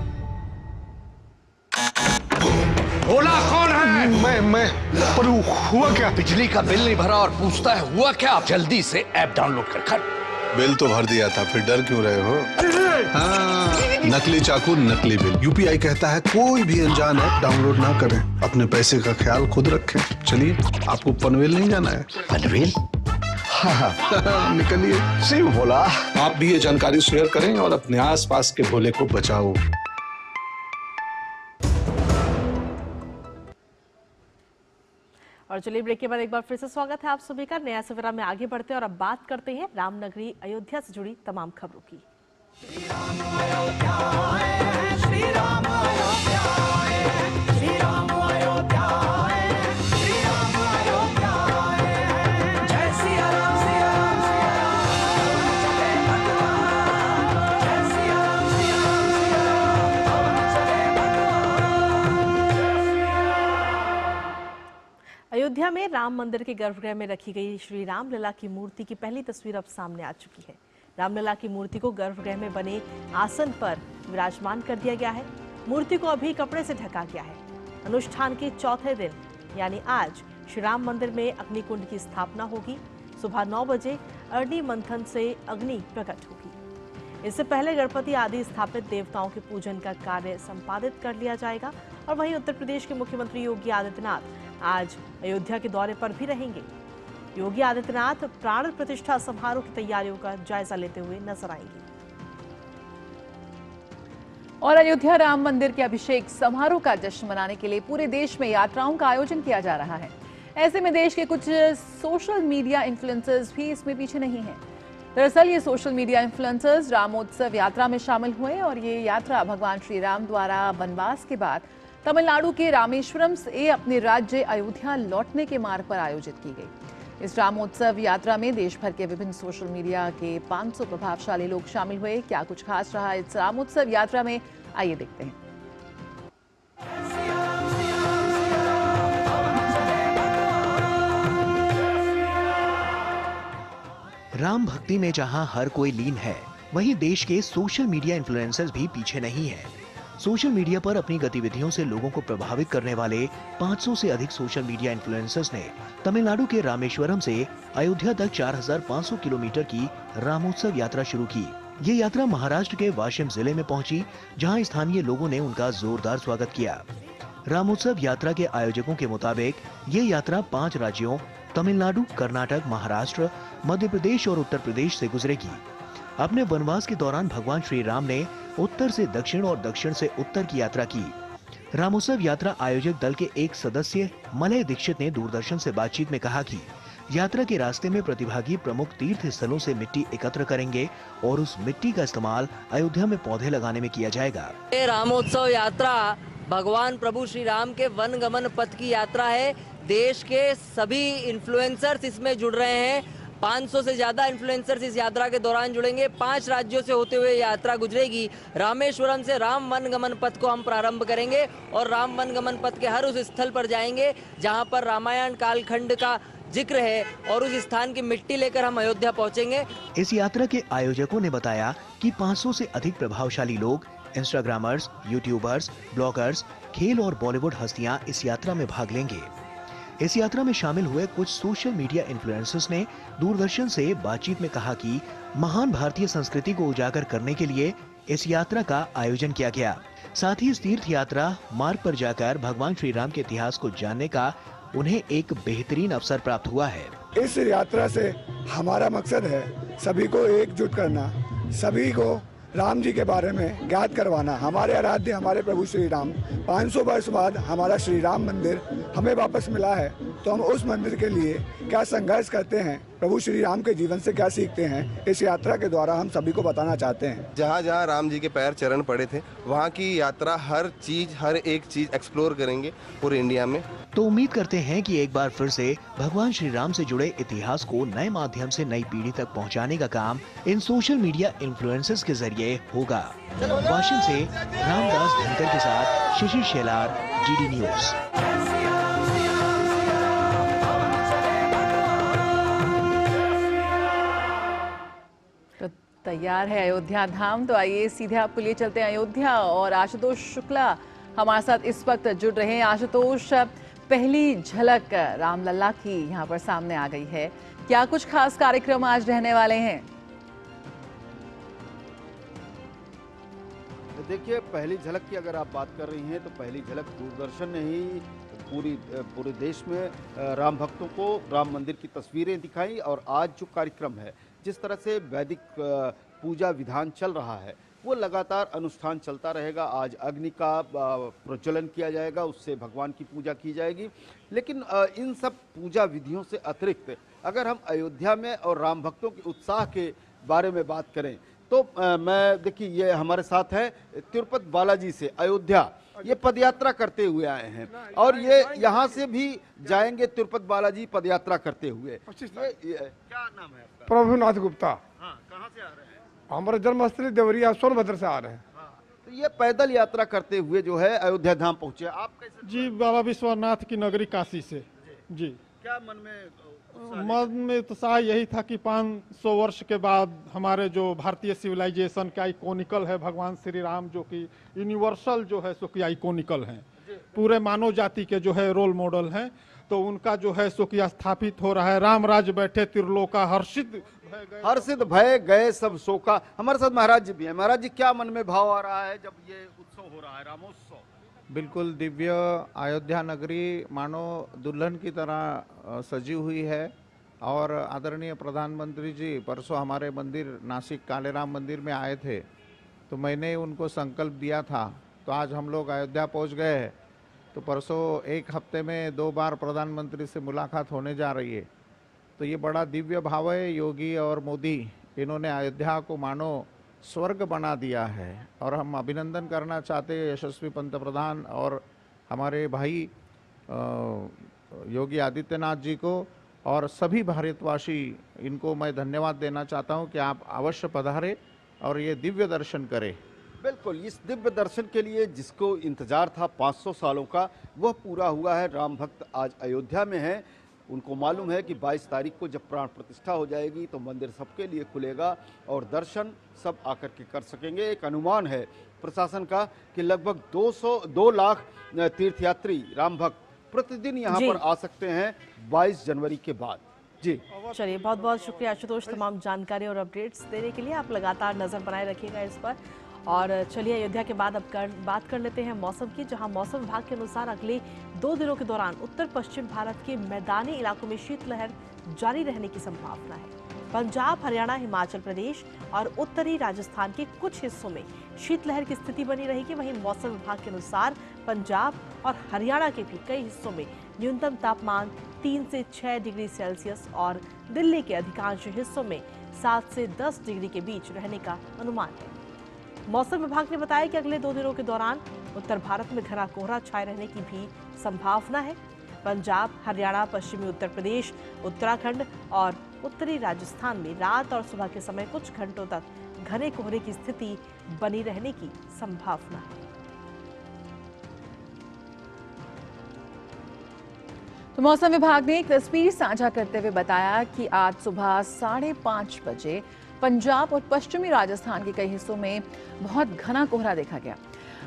बोला कौन है? मैं पर हुआ क्या? बिजली का बिल नहीं भरा और पूछता है हुआ क्या? जल्दी से ऐप डाउनलोड कर। बिल तो भर दिया था, फिर डर क्यों रहे हो? हाँ, नकली चाकू नकली बिल। यूपीआई कहता है कोई भी अनजान ऐप डाउनलोड ना करें, अपने पैसे का ख्याल खुद रखें। चलिए, आपको पनवेल नहीं जाना है? पनवेल? हाँ, निकलिए। सही बोला। आप भी ये जानकारी शेयर करें और अपने आसपास के भोले को बचाओ। और चलिए ब्रेक के बाद एक बार फिर से स्वागत है आप सभी का। नया सवेरा में आगे बढ़ते हैं और अब बात करते हैं रामनगरी अयोध्या से जुड़ी तमाम खबरों की। अयोध्या में राम मंदिर के गर्भगृह में रखी गई श्री रामलला की मूर्ति की पहली तस्वीर अब सामने आ चुकी है। रामलला की मूर्ति को गर्भगृह में बने आसन पर विराजमान कर दिया गया है। मूर्ति को अभी कपड़े से ढका गया है। अनुष्ठान के चौथे दिन यानी आज श्री राम मंदिर में अग्निकुंड की स्थापना होगी। सुबह 9 बजे अग्नि मंथन से अग्नि प्रकट होगी। इससे पहले गणपति आदि स्थापित देवताओं के पूजन का कार्य संपादित कर लिया जाएगा। और वहीं उत्तर प्रदेश के मुख्यमंत्री योगी आदित्यनाथ आज अयोध्या के दौरे पर भी रहेंगे। योगी आदित्यनाथ प्राण प्रतिष्ठा समारोह की तैयारियों का जायजा लेते हुए नजर आएंगे। और अयोध्या राम मंदिर के अभिषेक समारोह का जश्न मनाने के लिए पूरे देश में यात्राओं का आयोजन किया जा रहा है। ऐसे में देश के कुछ सोशल मीडिया इन्फ्लुएंसर्स भी इसमें पीछे नहीं हैं। दरअसल ये सोशल मीडिया इन्फ्लुएंसर्स रामोत्सव यात्रा में शामिल हुए और ये यात्रा भगवान श्री राम द्वारा वनवास के बाद तमिलनाडु के रामेश्वरम से अपने राज्य अयोध्या लौटने के मार्ग पर आयोजित की गई। इस रामोत्सव यात्रा में देश भर के विभिन्न सोशल मीडिया के 500 प्रभावशाली लोग शामिल हुए। क्या कुछ खास रहा इस रामोत्सव यात्रा में, आइए देखते हैं। राम भक्ति में जहां हर कोई लीन है, वहीं देश के सोशल मीडिया इन्फ्लुएंसर्स भी पीछे नहीं है। सोशल मीडिया पर अपनी गतिविधियों से लोगों को प्रभावित करने वाले 500 से अधिक सोशल मीडिया इन्फ्लुएंसर्स ने तमिलनाडु के रामेश्वरम से अयोध्या तक 4,500 किलोमीटर की रामोत्सव यात्रा शुरू की। ये यात्रा महाराष्ट्र के वाशिम जिले में पहुंची, जहां स्थानीय लोगों ने उनका जोरदार स्वागत किया। रामोत्सव यात्रा के आयोजकों के मुताबिक ये यात्रा 5 राज्यों तमिलनाडु, कर्नाटक, महाराष्ट्र, मध्य प्रदेश और उत्तर प्रदेश से गुजरेगी। अपने वनवास के दौरान भगवान श्री राम ने उत्तर से दक्षिण और दक्षिण से उत्तर की यात्रा की। रामोत्सव यात्रा आयोजक दल के एक सदस्य मलय दीक्षित ने दूरदर्शन से बातचीत में कहा कि यात्रा के रास्ते में प्रतिभागी प्रमुख तीर्थ स्थलों से मिट्टी एकत्र करेंगे और उस मिट्टी का इस्तेमाल अयोध्या में पौधे लगाने में किया जाएगा। ये रामोत्सव यात्रा भगवान प्रभु श्री राम के वन गमन पथ की यात्रा है। देश के सभी इन्फ्लुएंसर्स इसमें जुड़ रहे हैं। 500 से ज्यादा इन्फ्लुएंसर्स इस यात्रा के दौरान जुड़ेंगे। 5 राज्यों से होते हुए यात्रा गुजरेगी। रामेश्वरम से राम वन गमन पथ को हम प्रारंभ करेंगे और राम वन गमन पथ के हर उस स्थल पर जाएंगे जहां पर रामायण कालखंड का जिक्र है और उस स्थान की मिट्टी लेकर हम अयोध्या पहुंचेंगे। इस यात्रा के आयोजकों ने बताया कि 500 से अधिक प्रभावशाली लोग, इंस्टाग्रामर्स, यूट्यूबर्स, ब्लॉगर्स, खेल और बॉलीवुड हस्तियां इस यात्रा में भाग लेंगे। इस यात्रा में शामिल हुए कुछ सोशल मीडिया इन्फ्लुएंसर्स ने दूरदर्शन से बातचीत में कहा कि महान भारतीय संस्कृति को उजागर करने के लिए इस यात्रा का आयोजन किया गया। साथ ही इस तीर्थ यात्रा मार्ग पर जाकर भगवान श्री राम के इतिहास को जानने का उन्हें एक बेहतरीन अवसर प्राप्त हुआ है। इस यात्रा से हमारा मकसद है सभी को एकजुट करना, सभी को राम जी के बारे में ज्ञात करवाना। हमारे आराध्य हमारे प्रभु श्री राम 500 वर्ष बाद हमारा श्री राम मंदिर हमें वापस मिला है, तो हम उस मंदिर के लिए क्या संघर्ष करते हैं, प्रभु श्री राम के जीवन से क्या सीखते हैं, इस यात्रा के द्वारा हम सभी को बताना चाहते हैं। जहाँ जहाँ राम जी के पैर चरण पड़े थे, वहाँ की यात्रा हर एक चीज एक्सप्लोर करेंगे पूरे इंडिया में। तो उम्मीद करते हैं कि एक बार फिर से भगवान श्री राम से जुड़े इतिहास को नए माध्यम से नई पीढ़ी तक पहुंचाने का काम इन सोशल मीडिया इन्फ्लुएंसर्स के जरिए होगा। वाशिम से रामदास धनकर के साथ शिशिर शेलार, डीडी न्यूज। तैयार है अयोध्या धाम, तो आइए सीधे आपको लिए चलते हैं अयोध्या और आशुतोष शुक्ला हमारे साथ इस वक्त जुड़ रहे हैं। आशुतोष, पहली झलक रामलला की यहाँ पर सामने आ गई है, क्या कुछ खास कार्यक्रम आज रहने वाले हैं? देखिए, पहली झलक की अगर आप बात कर रही हैं तो पहली झलक दूरदर्शन ने ही पूरे देश में राम भक्तों को राम मंदिर की तस्वीरें दिखाई। और आज जो कार्यक्रम है, जिस तरह से वैदिक पूजा विधान चल रहा है, वो लगातार अनुष्ठान चलता रहेगा। आज अग्नि का प्रज्वलन किया जाएगा, उससे भगवान की पूजा की जाएगी। लेकिन इन सब पूजा विधियों से अतिरिक्त अगर हम अयोध्या में और राम भक्तों के उत्साह के बारे में बात करें तो मैं देखिए, ये हमारे साथ है तिरुपति बालाजी से अयोध्या, ये पदयात्रा करते हुए आए हैं और ये यहाँ से भी जाएंगे तिरुपति बालाजी पदयात्रा करते हुए। क्या नाम है आपका? प्रभुनाथ गुप्ता। हाँ, कहाँ से आ रहे हैं? हमारे जन्मस्थली देवरिया सोनभद्र से आ रहे हैं। तो ये पैदल यात्रा करते हुए जो है अयोध्या धाम पहुँचे। आप कैसे? जी, बाबा विश्वनाथ की नगरी काशी से। जी, क्या मन में उत्साह यही था कि 500 वर्ष के बाद हमारे जो भारतीय सिविलाइजेशन का आइकोनिकल है भगवान श्री राम, जो कि यूनिवर्सल जो है सो कि आइकोनिकल हैं, पूरे मानव जाति के जो है रोल मॉडल हैं, तो उनका जो है सो कि स्थापित हो रहा है। राम राज बैठे त्रिलोका हर्षित भय गए सब शोका। हमारे साथ महाराज जी भी हैं। महाराज जी, क्या मन में भाव आ रहा है जब ये उत्सव हो रहा है, रामोत्सव? बिल्कुल दिव्य अयोध्या नगरी मानो दुल्हन की तरह सजी हुई है। और आदरणीय प्रधानमंत्री जी परसों हमारे मंदिर नासिक कालेराम मंदिर में आए थे, तो मैंने उनको संकल्प दिया था, तो आज हम लोग अयोध्या पहुंच गए हैं। तो परसों एक हफ्ते में 2 बार प्रधानमंत्री से मुलाकात होने जा रही है, तो ये बड़ा दिव्य भाव है। योगी और मोदी इन्होंने अयोध्या को मानो स्वर्ग बना दिया है और हम अभिनंदन करना चाहते हैं यशस्वी पंतप्रधान और हमारे भाई योगी आदित्यनाथ जी को और सभी भारतवासी। इनको मैं धन्यवाद देना चाहता हूं कि आप अवश्य पधारें और ये दिव्य दर्शन करें। बिल्कुल, इस दिव्य दर्शन के लिए जिसको इंतजार था 500 सालों का, वह पूरा हुआ है। राम भक्त आज अयोध्या में है। उनको मालूम है कि 22 तारीख को जब प्राण प्रतिष्ठा हो जाएगी तो मंदिर सबके लिए खुलेगा और दर्शन सब आकर के कर सकेंगे। एक अनुमान है प्रशासन का कि लगभग 2 लाख तीर्थयात्री राम भक्त प्रतिदिन यहाँ पर आ सकते हैं 22 जनवरी के बाद। जी चलिए, बहुत बहुत शुक्रिया आशुतोष तमाम जानकारी और अपडेट्स देने के लिए। आप लगातार नजर बनाए रखिएगा इस पर। और चलिए अयोध्या के बाद अब बात कर लेते हैं मौसम की, जहां मौसम विभाग के अनुसार अगले 2 दिनों के दौरान उत्तर पश्चिम भारत के मैदानी इलाकों में शीतलहर जारी रहने की संभावना है। पंजाब, हरियाणा, हिमाचल प्रदेश और उत्तरी राजस्थान के कुछ हिस्सों में शीतलहर की स्थिति बनी रहेगी। वहीं मौसम विभाग के अनुसार पंजाब और हरियाणा के भी कई हिस्सों में न्यूनतम तापमान 3 से 6 डिग्री सेल्सियस और दिल्ली के अधिकांश हिस्सों में 7 से 10 डिग्री के बीच रहने का अनुमान है। मौसम विभाग ने बताया कि अगले 2 दिनों के दौरान उत्तर भारत में घना कोहरा छाए रहने की भी संभावना है। पंजाब, हरियाणा, पश्चिमी उत्तर प्रदेश, उत्तराखंड और उत्तरी राजस्थान में रात और सुबह के समय कुछ घंटों तक घने कोहरे की स्थिति बनी रहने की संभावना है। तो मौसम विभाग ने एक तस्वीर साझा करते हुए बताया कि आज सुबह 5:30 बजे पंजाब और पश्चिमी राजस्थान के कई हिस्सों में बहुत घना कोहरा देखा गया।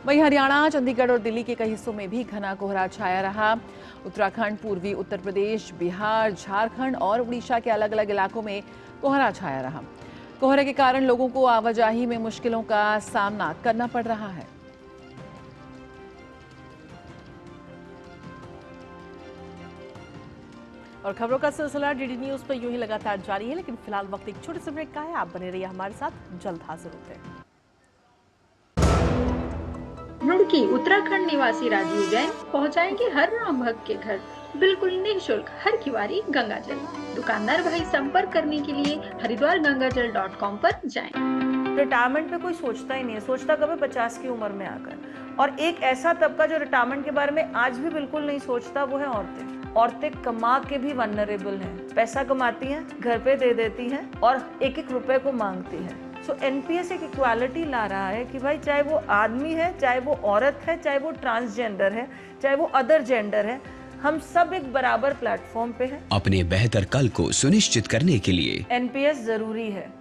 वहीं हरियाणा, चंडीगढ़ और दिल्ली के कई हिस्सों में भी घना कोहरा छाया रहा। उत्तराखंड, पूर्वी उत्तर प्रदेश, बिहार, झारखंड और उड़ीसा के अलग अलग इलाकों में कोहरा छाया रहा। कोहरे के कारण लोगों को आवाजाही में मुश्किलों का सामना करना पड़ रहा है। और खबरों का सिलसिला डीडी न्यूज पर यूं ही लगातार जारी है, लेकिन फिलहाल वक्त एक छोटे से ब्रेक का है। आप बने रहिए हमारे साथ, जल्द हाजिर होते हैं। रुड़की उत्तराखंड निवासी राजीव जैन पहुंचाएंगे हर राम भक्त के घर बिल्कुल निःशुल्क हर किवारी गंगाजल। दुकानदार भाई संपर्क करने के लिए हरिद्वारगंगाजल.com पर जाएं। रिटायरमेंट पे कोई सोचता ही नहीं है, सोचता कभी 50 की उम्र में आकर। और एक ऐसा तबका जो रिटायरमेंट के बारे में आज भी बिल्कुल नहीं सोचता, वो है औरतें। औरतें कमा के भी वनरेबल हैं, पैसा कमाती हैं, घर पे दे देती हैं और एक एक रुपए को मांगती हैं। सो एनपीएस एक इक्वालिटी ला रहा है कि भाई चाहे वो आदमी है, चाहे वो औरत है, चाहे वो ट्रांसजेंडर है, चाहे वो अदर जेंडर है, हम सब एक बराबर प्लेटफॉर्म पे हैं। अपने बेहतर कल को सुनिश्चित करने के लिए एनपीएस जरूरी है।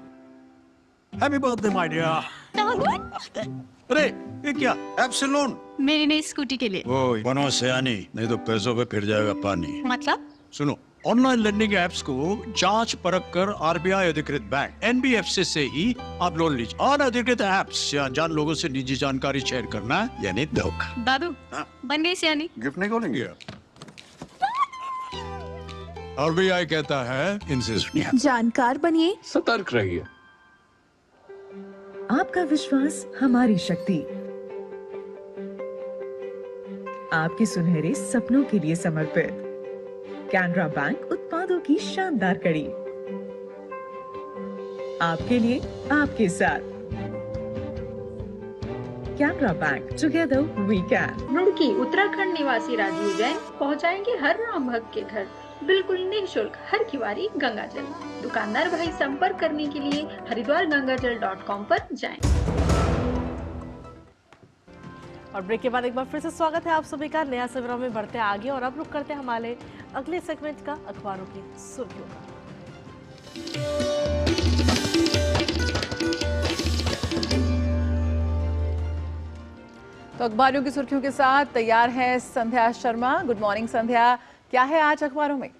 Happy birthday my dear. अरे ये क्या? एप्सिलॉन मेरी नई स्कूटी के लिए। ओए बनो सयानी, नहीं तो पैसों पे फिर जाएगा पानी। मतलब? सुनो, ऑनलाइन लर्निंग ऐप्स को जांच परख कर आरबीआई अधिकृत बैंक एनबीएफसी से ही आप लोन लीजिए। अनधिकृत ऐप्स या अनजान लोगों से निजी जानकारी शेयर करना यानी धोखा। दादू बन गई सियानी। गिफ्ट नहीं खोलेंगे? आरबीआई कहता है इनसे सुनिए, जानकार बनिए, सतर्क रहिए। आपका विश्वास हमारी शक्ति, आपके सुनहरे सपनों के लिए समर्पित कैनरा बैंक उत्पादों की शानदार कड़ी, आपके लिए आपके साथ। Canara bank, together we can. Roorkee Uttarakhand निवासी राजीव जैन पहुंचाएंगे हर राम भक्त के घर बिल्कुल निःशुल्क हर किवारी गंगाजल। दुकानदार भाई संपर्क करने के लिए हरिद्वारगंगाजल.com पर जाएं। और ब्रेक के बाद एक बार फिर से स्वागत है आप सभी का नया सवेरा में। बढ़ते आगे और अब रुक करते हैं हमारे अगले सेगमेंट का, अखबारों की सुर्खियों का। तो अखबारों की सुर्खियों के साथ तैयार है संध्या शर्मा। गुड मॉर्निंग संध्या, क्या है आज अखबारों में?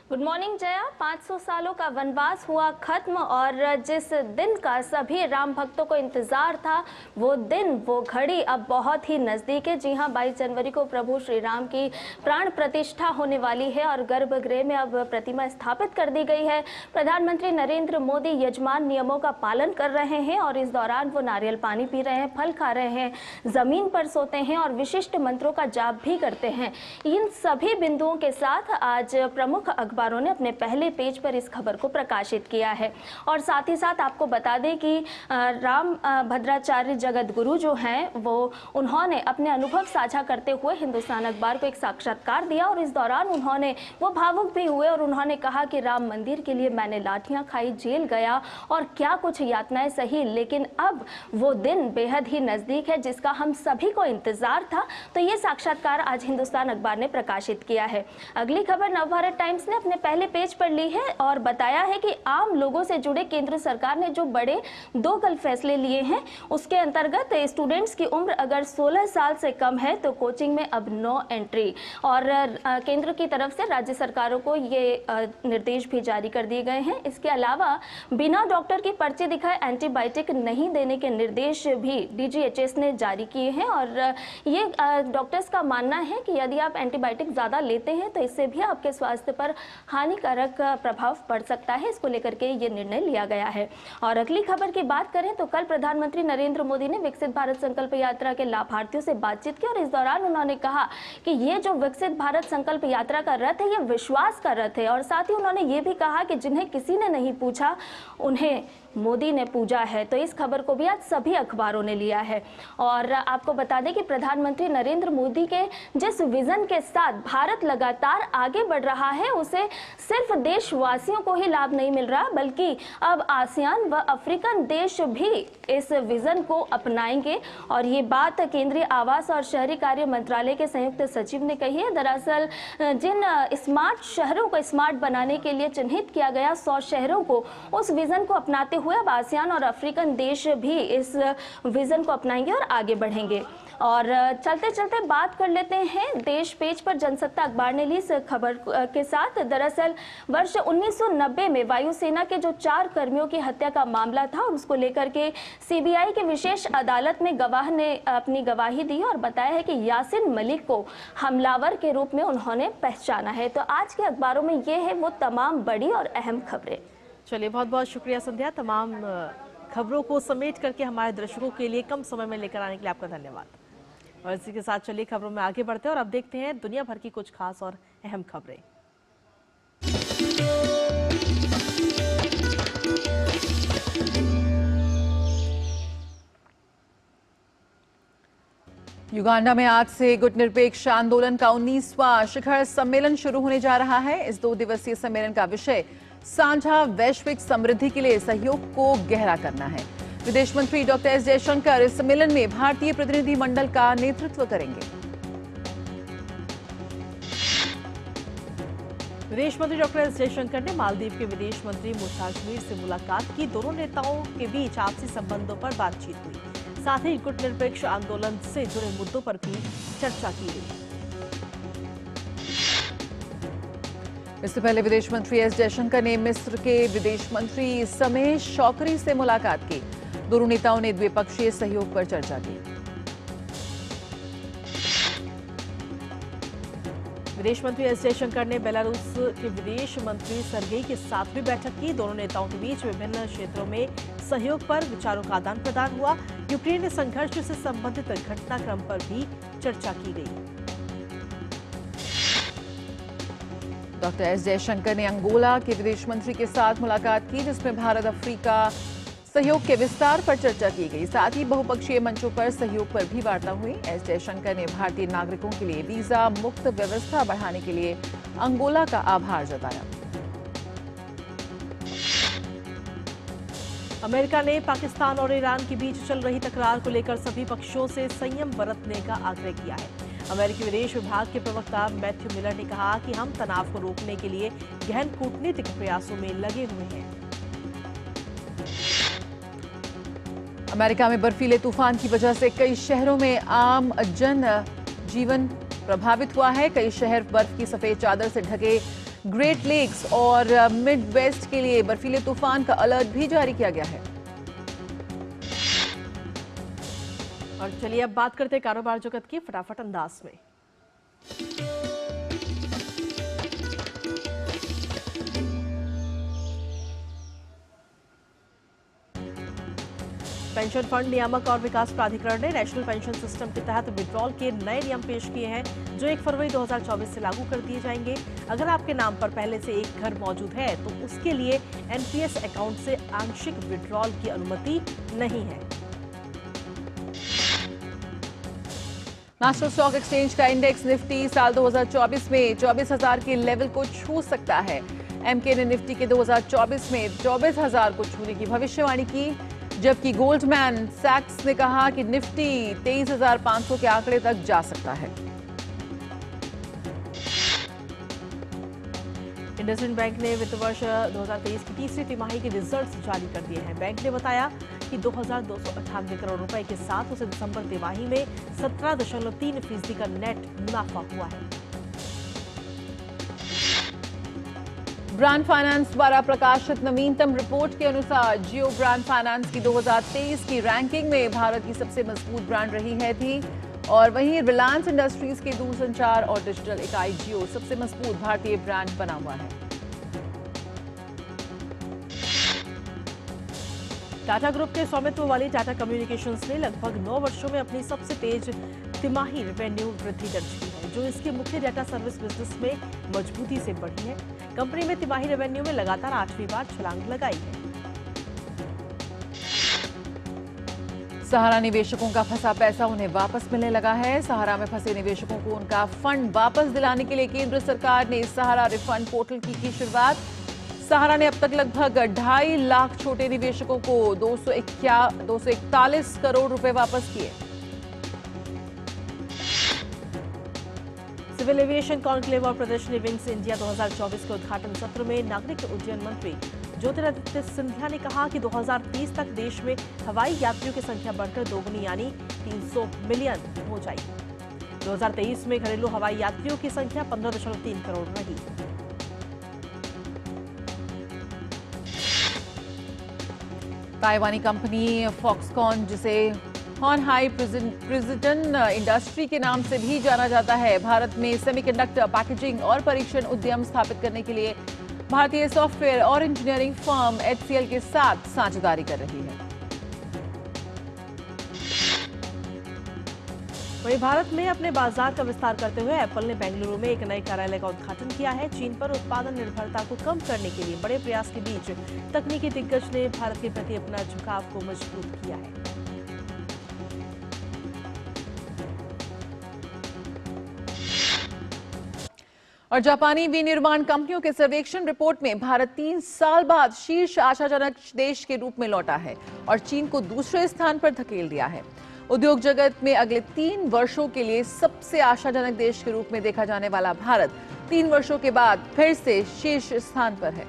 Good morning Jaya. 500 सालों का वनवास हुआ खत्म और जिस दिन का सभी राम भक्तों को इंतजार था, वो दिन, वो घड़ी अब बहुत ही नज़दीक है। जी हाँ, 22 जनवरी को प्रभु श्री राम की प्राण प्रतिष्ठा होने वाली है और गर्भगृह में अब प्रतिमा स्थापित कर दी गई है। प्रधानमंत्री नरेंद्र मोदी यजमान नियमों का पालन कर रहे हैं और इस दौरान वो नारियल पानी पी रहे हैं, फल खा रहे हैं, ज़मीन पर सोते हैं और विशिष्ट मंत्रों का जाप भी करते हैं। इन सभी बिंदुओं के साथ आज प्रमुख अखबारों ने अपने पहले पेज पर इस खबर को प्रकाशित किया है। और साथ ही साथ आपको बता दें कि राम भद्राचार्य जगत गुरु जो हैं वो उन्होंने अपने अनुभव साझा करते हुए हिंदुस्तान अखबार को एक साक्षात्कार दिया और इस दौरान उन्होंने वो भावुक भी हुए और उन्होंने कहा कि राम मंदिर के लिए मैंने लाठियां खाई, जेल गया और क्या कुछ यातनाएं सही, लेकिन अब वो दिन बेहद ही नज़दीक है जिसका हम सभी को इंतजार था। तो ये साक्षात्कार आज हिंदुस्तान अखबार ने प्रकाशित किया है। अगली खबर नवभारत टाइम्स ने अपने पहले पेज पर ली है और बताया है कि आम लोगों से जुड़े केंद्र सरकार ने जो बड़े 2 कल फैसले लिए हैं उसके अंतर्गत स्टूडेंट्स की उम्र अगर 16 साल से कम है तो कोचिंग में अब नो एंट्री। और केंद्र की तरफ से राज्य सरकारों को ये निर्देश भी जारी कर दिए गए हैं। इसके अलावा बिना डॉक्टर की पर्ची दिखाए एंटीबायोटिक नहीं देने के निर्देश भी DGHS ने जारी किए हैं। और ये डॉक्टर्स का मानना है कि यदि आप एंटीबायोटिक ज़्यादा लेते हैं तो इससे भी आपके स्वास्थ्य पर हानिकारक प्रभाव पड़ सकता है। इसको लेकर के ये निर्णय लिया गया है। और अगली खबर की बात करें तो कल प्रधानमंत्री नरेंद्र मोदी ने विकसित भारत संकल्प यात्रा के लाभार्थियों से बातचीत की और इस दौरान उन्होंने कहा कि ये जो विकसित भारत संकल्प यात्रा का रथ है ये विश्वास का रथ है। और साथ ही उन्होंने ये भी कहा कि जिन्हें किसी ने नहीं पूछा उन्हें मोदी ने पूजा है। तो इस खबर को भी आज सभी अखबारों ने लिया है। और आपको बता दें कि प्रधानमंत्री नरेंद्र मोदी के जिस विजन के साथ भारत लगातार आगे बढ़ रहा है उसे सिर्फ देशवासियों को ही लाभ नहीं मिल रहा बल्कि अब आसियान व अफ्रीकन देश भी इस विजन को अपनाएंगे। और ये बात केंद्रीय आवास और शहरी कार्य मंत्रालय के संयुक्त सचिव ने कही है। दरअसल जिन स्मार्ट शहरों को स्मार्ट बनाने के लिए चिन्हित किया गया 100 शहरों को उस विजन को अपनाते हुए अब आसियान और अफ्रीकन देश भी इस विजन को अपनाएंगे और आगे बढ़ेंगे। और चलते चलते बात कर लेते हैं देश पेज पर जनसत्ता अखबार ने ली इस खबर के साथ। दरअसल वर्ष 1990 में वायुसेना के जो 4 कर्मियों की हत्या का मामला था और उसको लेकर के CBI की विशेष अदालत में गवाह ने अपनी गवाही दी और बताया है कि यासिन मलिक को हमलावर के रूप में उन्होंने पहचाना है। तो आज के अखबारों में ये है वो तमाम बड़ी और अहम खबरें। चलिए, बहुत बहुत शुक्रिया संध्या, तमाम खबरों को समेट करके हमारे दर्शकों के लिए कम समय में लेकर आने के लिए आपका धन्यवाद। और इसी के साथ चलिए खबरों में आगे बढ़ते हैं और अब देखते हैं दुनिया भर की कुछ खास और अहम खबरें। युगांडा में आज से गुटनिरपेक्ष आंदोलन का 19वां शिखर सम्मेलन शुरू होने जा रहा है। इस 2 दिवसीय सम्मेलन का विषय साझा वैश्विक समृद्धि के लिए सहयोग को गहरा करना है। विदेश मंत्री डॉक्टर एस जयशंकर इस सम्मेलन में भारतीय प्रतिनिधि मंडल का नेतृत्व करेंगे। विदेश मंत्री डॉक्टर एस जयशंकर ने मालदीव के विदेश मंत्री मूसा अजमीर से मुलाकात की। दोनों नेताओं के बीच आपसी संबंधों पर बातचीत हुई। साथ ही गुटनिरपेक्ष आंदोलन से जुड़े मुद्दों पर भी चर्चा की गई। इससे पहले विदेश मंत्री एस जयशंकर ने मिस्र के विदेश मंत्री समेह शौकरी से मुलाकात की। दोनों नेताओं ने द्विपक्षीय सहयोग पर चर्चा की। विदेश मंत्री एस जयशंकर ने बेलारूस के विदेश मंत्री सर्गेई के साथ भी बैठक की। दोनों नेताओं के बीच विभिन्न क्षेत्रों में सहयोग पर विचारों का आदान प्रदान हुआ। यूक्रेन संघर्ष से संबंधित घटनाक्रम पर भी चर्चा की गई। डॉक्टर एस जयशंकर ने अंगोला के विदेश मंत्री के साथ मुलाकात की जिसमें भारत अफ्रीका सहयोग के विस्तार पर चर्चा की गई। साथ ही बहुपक्षीय मंचों पर सहयोग पर भी वार्ता हुई। एस जयशंकर ने भारतीय नागरिकों के लिए वीजा मुक्त व्यवस्था बढ़ाने के लिए अंगोला का आभार जताया। अमेरिका ने पाकिस्तान और ईरान के बीच चल रही तकरार को लेकर सभी पक्षों से संयम बरतने का आग्रह किया है। अमेरिकी विदेश विभाग के प्रवक्ता मैथ्यू मिलर ने कहा कि हम तनाव को रोकने के लिए गहन कूटनीतिक प्रयासों में लगे हुए हैं। अमेरिका में बर्फीले तूफान की वजह से कई शहरों में आम जन जीवन प्रभावित हुआ है। कई शहर बर्फ की सफेद चादर से ढके। ग्रेट लेक्स और मिड वेस्ट के लिए बर्फीले तूफान का अलर्ट भी जारी किया गया है। और चलिए अब बात करते हैं कारोबार जगत की फटाफट अंदाज में। पेंशन फंड नियामक और विकास प्राधिकरण ने नेशनल पेंशन सिस्टम के तहत विड्रॉल के नए नियम पेश किए हैं, जो 1 फरवरी 2024 से लागू कर दिए जाएंगे। अगर आपके नाम पर पहले से एक घर मौजूद है तो उसके लिए एनपीएस अकाउंट से आंशिक विड्रॉल की अनुमति नहीं है। नेशनल स्टॉक एक्सचेंज का इंडेक्स निफ्टी साल 2024 में 24,000 के लेवल को छू सकता है। एमके ने निफ्टी के 2024 में 24,000 को छूने की भविष्यवाणी की, जबकि गोल्डमैन सैक्स ने कहा कि निफ्टी 23,500 के आंकड़े तक जा सकता है। इंडसइंड बैंक ने वित्त वर्ष 2023 की तीसरी तिमाही के रिजल्ट्स जारी कर दिए हैं। बैंक ने बताया कि 2,298 करोड़ रुपए के साथ उसे दिसंबर तिमाही में 17.3% का नेट मुनाफा हुआ है। ब्रांड फाइनेंस द्वारा प्रकाशित नवीनतम रिपोर्ट के अनुसार जियो ब्रांड फाइनेंस की 2023 की रैंकिंग में भारत की सबसे मजबूत ब्रांड रही है थी, और वहीं रिलायंस इंडस्ट्रीज की दूरसंचार और डिजिटल इकाई जियो सबसे मजबूत भारतीय ब्रांड बना हुआ है। टाटा ग्रुप के स्वामित्व वाली टाटा कम्युनिकेशंस ने लगभग 9 वर्षों में अपनी सबसे तेज तिमाही रेवेन्यू वृद्धि दर्ज की है, जो इसके मुख्य डाटा सर्विस बिजनेस में मजबूती से बढ़ी है। कंपनी में तिमाही रेवेन्यू में लगातार 8वीं बार छलांग लगाई है। सहारा निवेशकों का फंसा पैसा उन्हें वापस मिलने लगा है। सहारा में फंसे निवेशकों को उनका फंड वापस दिलाने के लिए केंद्र सरकार ने सहारा रिफंड पोर्टल की शुरुआत। सहारा ने अब तक लगभग 2.5 लाख छोटे निवेशकों को 241 करोड़ रुपए वापस किए। सिविल एविएशन कॉन्क्लेव और प्रदर्शनी विंग्स इंडिया 2024 के उद्घाटन सत्र में नागरिक उड्डयन मंत्री ज्योतिरादित्य सिंधिया ने कहा कि 2030 तक देश में हवाई यात्रियों की संख्या बढ़कर दोगुनी यानी 300 मिलियन हो जाएगी। 2023 में घरेलू हवाई यात्रियों की संख्या 15.3 करोड़ रही। ताइवानी कंपनी फॉक्सकॉन, जिसे हॉनहाई प्रिसिजन इंडस्ट्री के नाम से भी जाना जाता है, भारत में सेमीकंडक्टर पैकेजिंग और परीक्षण उद्यम स्थापित करने के लिए भारतीय सॉफ्टवेयर और इंजीनियरिंग फर्म HCL के साथ साझेदारी कर रही है। वहीं भारत में अपने बाजार का विस्तार करते हुए एप्पल ने बेंगलुरु में एक नए कार्यालय का उद्घाटन किया है। चीन पर उत्पादन निर्भरता को कम करने के लिए बड़े प्रयास के बीच तकनीकी दिग्गज ने भारत के प्रति अपना झुकाव को मजबूत किया है। और जापानी विनिर्माण कंपनियों के सर्वेक्षण रिपोर्ट में भारत 3 साल बाद शीर्ष आशाजनक देश के रूप में लौटा है और चीन को दूसरे स्थान पर धकेल दिया है। उद्योग जगत में अगले 3 वर्षों के लिए सबसे आशाजनक देश के रूप में देखा जाने वाला भारत 3 वर्षों के बाद फिर से शीर्ष स्थान पर है।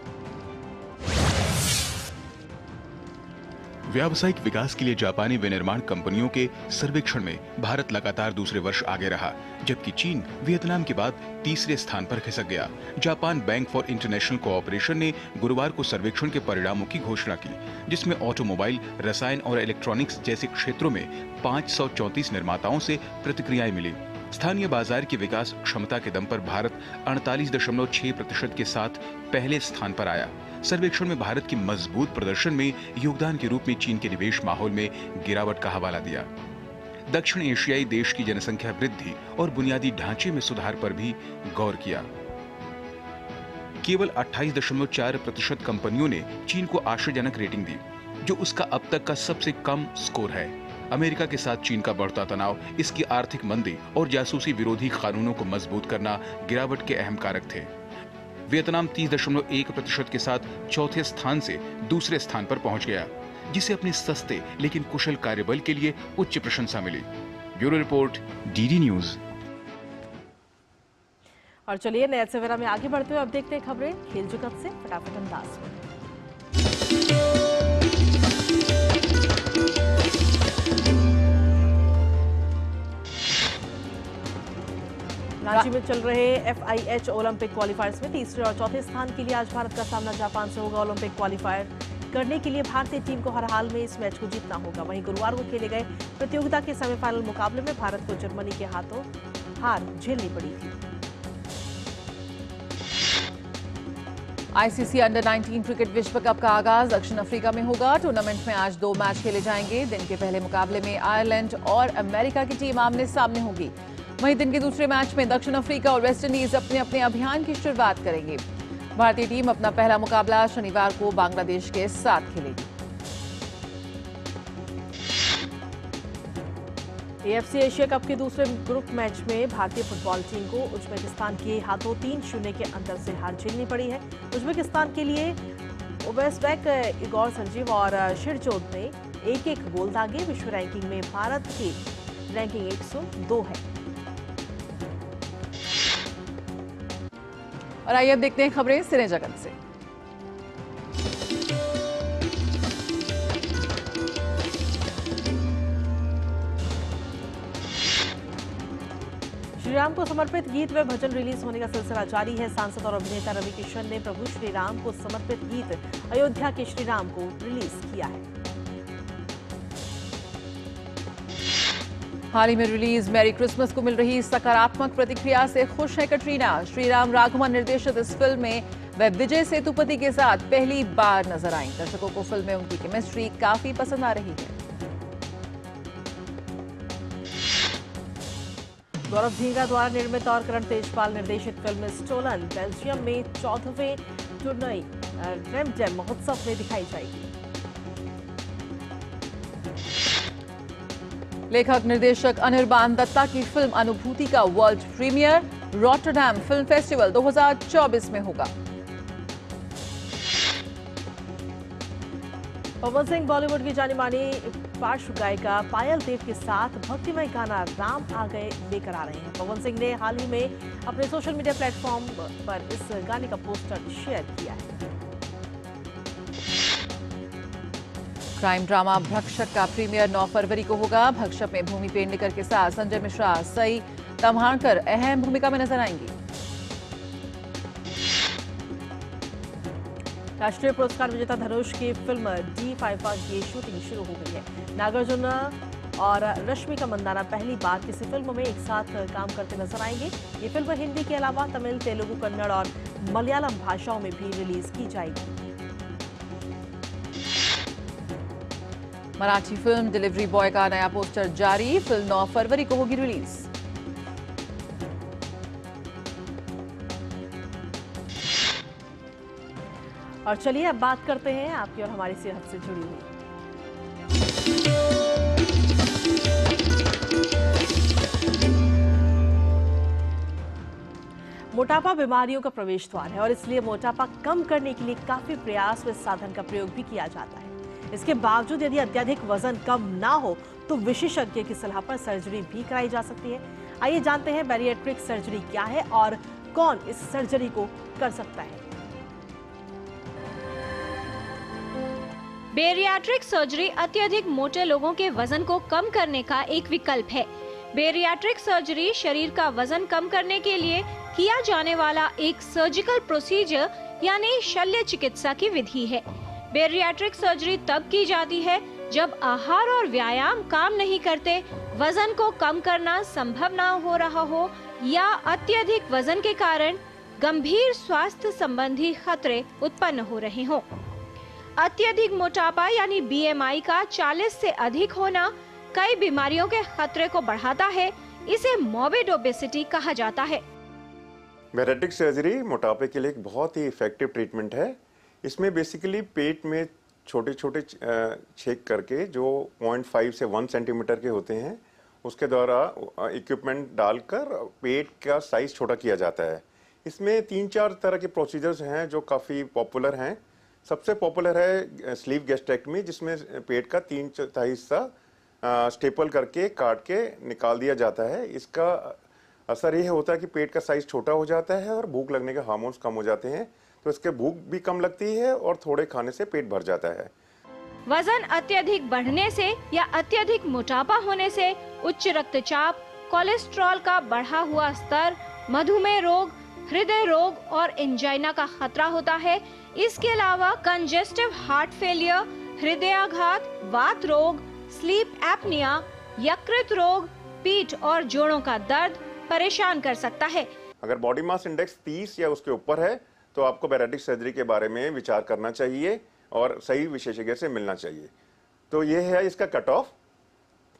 व्यावसायिक विकास के लिए जापानी विनिर्माण कंपनियों के सर्वेक्षण में भारत लगातार दूसरे वर्ष आगे रहा, जबकि चीन वियतनाम के बाद तीसरे स्थान पर खिसक गया। Japan bank for international cooperation ने गुरुवार को सर्वेक्षण के परिणामों की घोषणा की, जिसमें ऑटोमोबाइल, रसायन और इलेक्ट्रॉनिक्स जैसे क्षेत्रों में 534 निर्माताओं से प्रतिक्रियाएं मिली। स्थानीय बाजार की विकास क्षमता के दम पर भारत 48.6% के साथ पहले स्थान पर आया। सर्वेक्षण में भारत की मजबूत प्रदर्शन में योगदान के रूप में चीन के निवेश माहौल में गिरावट का हवाला दिया। दक्षिण एशियाई देश की जनसंख्या वृद्धि और बुनियादी ढांचे में सुधार पर भी गौर किया। केवल 28.4% कंपनियों ने चीन को आशाजनक रेटिंग दी, जो उसका अब तक का सबसे कम स्कोर है। अमेरिका के साथ चीन का बढ़ता तनाव, इसकी आर्थिक मंदी और जासूसी विरोधी कानूनों को मजबूत करना गिरावट के अहम कारक थे। वियतनाम 30.1% के साथ चौथे स्थान से दूसरे स्थान पर पहुंच गया, जिसे अपने सस्ते लेकिन कुशल कार्यबल के लिए उच्च प्रशंसा मिली। Bureau report, DD news. और चलिए नया सवेरा में आगे बढ़ते हुए अब देखते हैं खबरें खेल जगत से फटाफट अंदाज में। रांची में चल रहे FIH ओलंपिक क्वालिफायर्स में तीसरे और चौथे स्थान के लिए आज भारत का सामना जापान से होगा। ओलंपिक क्वालिफायर करने के लिए भारतीय टीम को हर हाल में इस मैच को जीतना होगा। वहीं गुरुवार को खेले गए प्रतियोगिता के सेमीफाइनल मुकाबले में भारत को जर्मनी के हाथों हार झेलनी पड़ी थी। आईसीसी अंडर 19 क्रिकेट विश्व कप का आगाज दक्षिण अफ्रीका में होगा। टूर्नामेंट में आज 2 मैच खेले जाएंगे। दिन के पहले मुकाबले में आयरलैंड और अमेरिका की टीम आमने सामने होगी। वहीं दिन के दूसरे मैच में दक्षिण अफ्रीका और वेस्टइंडीज अपने अपने अभियान की शुरुआत करेंगे। भारतीय टीम अपना पहला मुकाबला शनिवार को बांग्लादेश के साथ खेलेगी। एएफसी एशिया कप के दूसरे ग्रुप मैच में भारतीय फुटबॉल टीम को उज्बेकिस्तान के हाथों 3-0 के अंतर से हार झेलनी पड़ी है। उज्बेकिस्तान के लिए ओबेसबेक, इगोर सर्जीव और शिरजोत ने एक-एक गोल दागे। विश्व रैंकिंग में भारत की रैंकिंग 102 है। और आइए अब देखते हैं खबरें सिने जगत से। श्री राम को समर्पित गीत व भजन रिलीज होने का सिलसिला जारी है। सांसद और अभिनेता रवि किशन ने प्रभु श्री राम को समर्पित गीत अयोध्या के श्री राम को रिलीज किया है। हाल ही में रिलीज मैरी क्रिसमस को मिल रही सकारात्मक प्रतिक्रिया से खुश है कटरीना। श्रीराम राघवन निर्देशित इस फिल्म में वह विजय सेतुपति के साथ पहली बार नजर आईं। दर्शकों को फिल्म में उनकी केमिस्ट्री काफी पसंद आ रही है। गौरव झींगा द्वारा निर्मित और करण तेजपाल निर्देशित फिल्म स्टोलन बेल्जियम में 14वें टूर्नाई रेमडेम महोत्सव में दिखाई जाएगी। लेखक निर्देशक अनिर्बान दत्ता की फिल्म अनुभूति का world premiere Rotterdam film festival 2024 में होगा। पवन सिंह बॉलीवुड की जानी मानी पार्श्व गायिका पायल देव के साथ भक्तिमय गाना राम आ गए लेकर आ रहे हैं। पवन सिंह ने हाल ही में अपने सोशल मीडिया प्लेटफॉर्म पर इस गाने का पोस्टर शेयर किया है। क्राइम ड्रामा भक्षक का प्रीमियर 9 फरवरी को होगा। भक्षक में भूमि पेडनेकर के साथ संजय मिश्रा, सई तम्हाणकर अहम भूमिका में नजर आएंगी। राष्ट्रीय पुरस्कार विजेता धनुष की फिल्म D5 की शूटिंग शुरू हो गई है। नागार्जुन और रश्मिका मंदाना पहली बार किसी फिल्म में एक साथ काम करते नजर आएंगे। ये फिल्म हिंदी के अलावा तमिल, तेलुगु, कन्नड़ और मलयालम भाषाओं में भी रिलीज की जाएगी। मराठी फिल्म डिलीवरी बॉय का नया पोस्टर जारी। फिल्म 9 फरवरी को होगी रिलीज। और चलिए अब बात करते हैं आपकी और हमारी सेहत से जुड़ी हुई। मोटापा बीमारियों का प्रवेश द्वार है और इसलिए मोटापा कम करने के लिए काफी प्रयास व साधन का प्रयोग भी किया जाता है। इसके बावजूद यदि अत्यधिक वजन कम ना हो तो विशेषज्ञ की सलाह पर सर्जरी भी कराई जा सकती है। आइए जानते हैं बैरिएट्रिक सर्जरी क्या है और कौन इस सर्जरी को कर सकता है। बेरियाट्रिक सर्जरी अत्यधिक मोटे लोगों के वजन को कम करने का एक विकल्प है। बेरियाट्रिक सर्जरी शरीर का वजन कम करने के लिए किया जाने वाला एक सर्जिकल प्रोसीजर यानी शल्य चिकित्सा की विधि है। बेरियाट्रिक सर्जरी तब की जाती है जब आहार और व्यायाम काम नहीं करते, वजन को कम करना संभव ना हो रहा हो या अत्यधिक वजन के कारण गंभीर स्वास्थ्य संबंधी खतरे उत्पन्न हो रहे हों। अत्यधिक मोटापा यानी BMI का 40 से अधिक होना कई बीमारियों के खतरे को बढ़ाता है। इसे मॉर्बिड ओबेसिटी कहा जाता है। बैरिएट्रिक सर्जरी मोटापे के लिए एक बहुत ही इफेक्टिव ट्रीटमेंट है। इसमें बेसिकली पेट में छोटे छोटे छेद करके जो 0.5 से 1 सेंटीमीटर के होते हैं उसके द्वारा इक्विपमेंट डालकर पेट का साइज छोटा किया जाता है। इसमें 3-4 तरह के प्रोसीजर्स हैं जो काफ़ी पॉपुलर हैं। सबसे पॉपुलर है स्लीव गैस्ट्रेक्टमी, जिसमें पेट का 3/4 हिस्सा स्टेपल करके काट के निकाल दिया जाता है। इसका असर यह होता है कि पेट का साइज छोटा हो जाता है और भूख लगने के हार्मोन्स कम हो जाते हैं, तो इसके भूख भी कम लगती है और थोड़े खाने से पेट भर जाता है। वजन अत्यधिक बढ़ने से या अत्यधिक मोटापा होने से उच्च रक्तचाप, कोलेस्ट्रॉल का बढ़ा हुआ स्तर, मधुमेह रोग, हृदय रोग और एंजाइना का खतरा होता है। इसके अलावा कंजेस्टिव हार्ट फेलियर, हृदयाघात, वात रोग, स्लीप एपनिया, यकृत रोग, पीठ और जोड़ों का दर्द परेशान कर सकता है। अगर बॉडी मास इंडेक्स 30 या उसके ऊपर है तो आपको बैरेटिक सर्जरी के बारे में विचार करना चाहिए और सही विशेषज्ञ से मिलना चाहिए। तो ये है इसका कट ऑफ।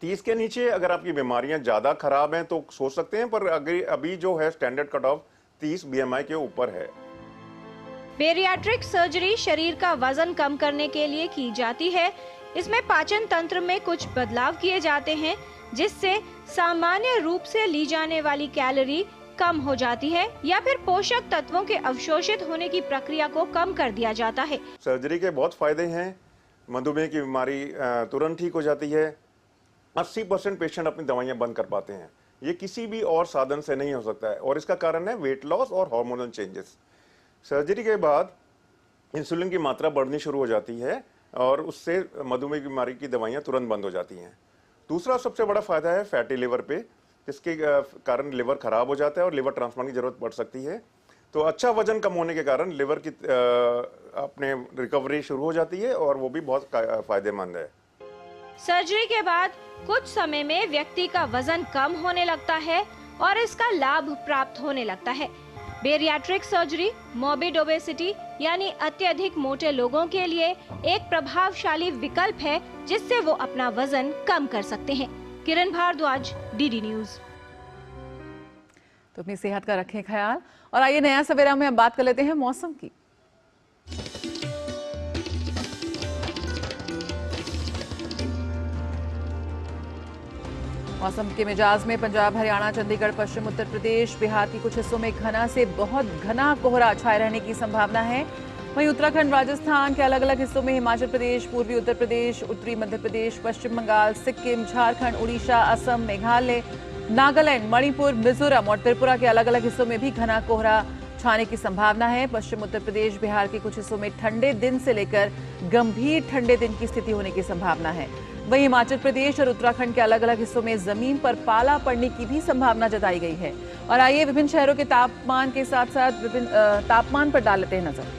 30 के नीचे अगर आपकी बीमारियां ज़्यादा खराब हैं तो सोच सकते हैं, पर अगर अभी जो है स्टैंडर्ड कट ऑफ 30 BMI के ऊपर है। बेरियाट्रिक सर्जरी शरीर का वजन कम करने के लिए की जाती है। इसमें पाचन तंत्र में कुछ बदलाव किए जाते हैं, जिससे सामान्य रूप से ली जाने वाली कैलोरी कम हो जाती है या फिर पोषक तत्वों के अवशोषित होने की प्रक्रिया को कम कर दिया जाता है। सर्जरी के बहुत फायदे हैं। मधुमेह की बीमारी तुरंत ठीक हो जाती है। 80% पेशेंट अपनी दवाइयां बंद कर पाते हैं। ये किसी भी और साधन से नहीं हो सकता है और इसका कारण है वेट लॉस और हार्मोनल चेंजेस। सर्जरी के बाद इंसुलिन की मात्रा बढ़नी शुरू हो जाती है और उससे मधुमेह की बीमारी की दवाइयां तुरंत बंद हो जाती हैं। दूसरा सबसे बड़ा फायदा है फैटी लिवर पे, जिसके कारण लिवर खराब हो जाता है और लिवर ट्रांसप्लांट की जरूरत पड़ सकती है। तो अच्छा वजन कम होने के कारण लिवर की अपने रिकवरी शुरू हो जाती है और वो भी बहुत फायदेमंद है। सर्जरी के बाद कुछ समय में व्यक्ति का वजन कम होने लगता है और इसका लाभ प्राप्त होने लगता है। बेरियाट्रिक सर्जरी मॉर्बिड ओबेसिटी यानी अत्यधिक मोटे लोगों के लिए एक प्रभावशाली विकल्प है, जिससे वो अपना वजन कम कर सकते हैं। किरण भारद्वाज, DD न्यूज। तो अपनी सेहत का रखें ख्याल। और आइए नया सवेरा में हम बात कर लेते हैं मौसम की। मौसम के मिजाज में पंजाब, हरियाणा, चंडीगढ़, पश्चिम उत्तर प्रदेश, बिहार के कुछ हिस्सों में घना से बहुत घना कोहरा छाए रहने की संभावना है। वहीं उत्तराखंड, राजस्थान के अलग अलग हिस्सों में, हिमाचल प्रदेश, पूर्वी उत्तर प्रदेश, उत्तरी मध्य प्रदेश, पश्चिम बंगाल, सिक्किम, झारखंड, उड़ीसा, असम, मेघालय, नागालैंड, मणिपुर, मिजोरम और त्रिपुरा के अलग अलग हिस्सों में भी घना कोहरा छाने की संभावना है। पश्चिम उत्तर प्रदेश, बिहार के कुछ हिस्सों में ठंडे दिन से लेकर गंभीर ठंडे दिन की स्थिति होने की संभावना है। वहीं हिमाचल प्रदेश और उत्तराखंड के अलग अलग हिस्सों में जमीन पर पाला पड़ने की भी संभावना जताई गई है। और आइए विभिन्न शहरों के तापमान के साथ साथ विभिन्न तापमान पर डाल लेते हैं नजर।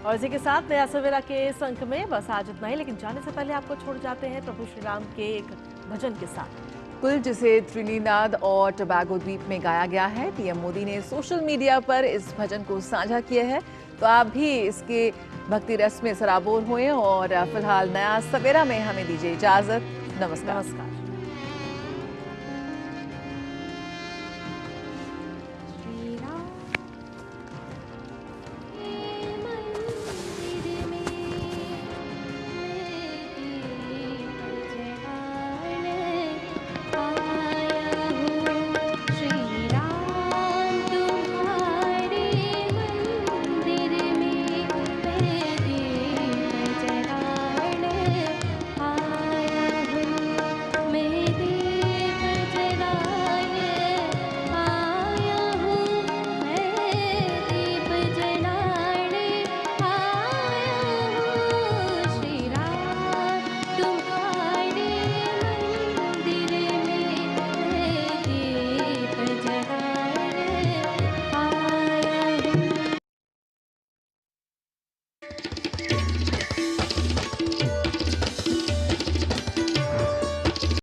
और इसी के साथ नया सवेरा के इस अंक में बस आज इतना ही, लेकिन जाने से पहले आपको छोड़ जाते हैं प्रभु श्री राम के एक भजन के साथ। पुल जिसे त्रिनिदाद और टोबैगो द्वीप में गाया गया है, पीएम मोदी ने सोशल मीडिया पर इस भजन को साझा किया है। तो आप भी इसके भक्ति रस में सराबोर हुए और फिलहाल नया सवेरा में हमें दीजिए इजाजत। नमस्कार।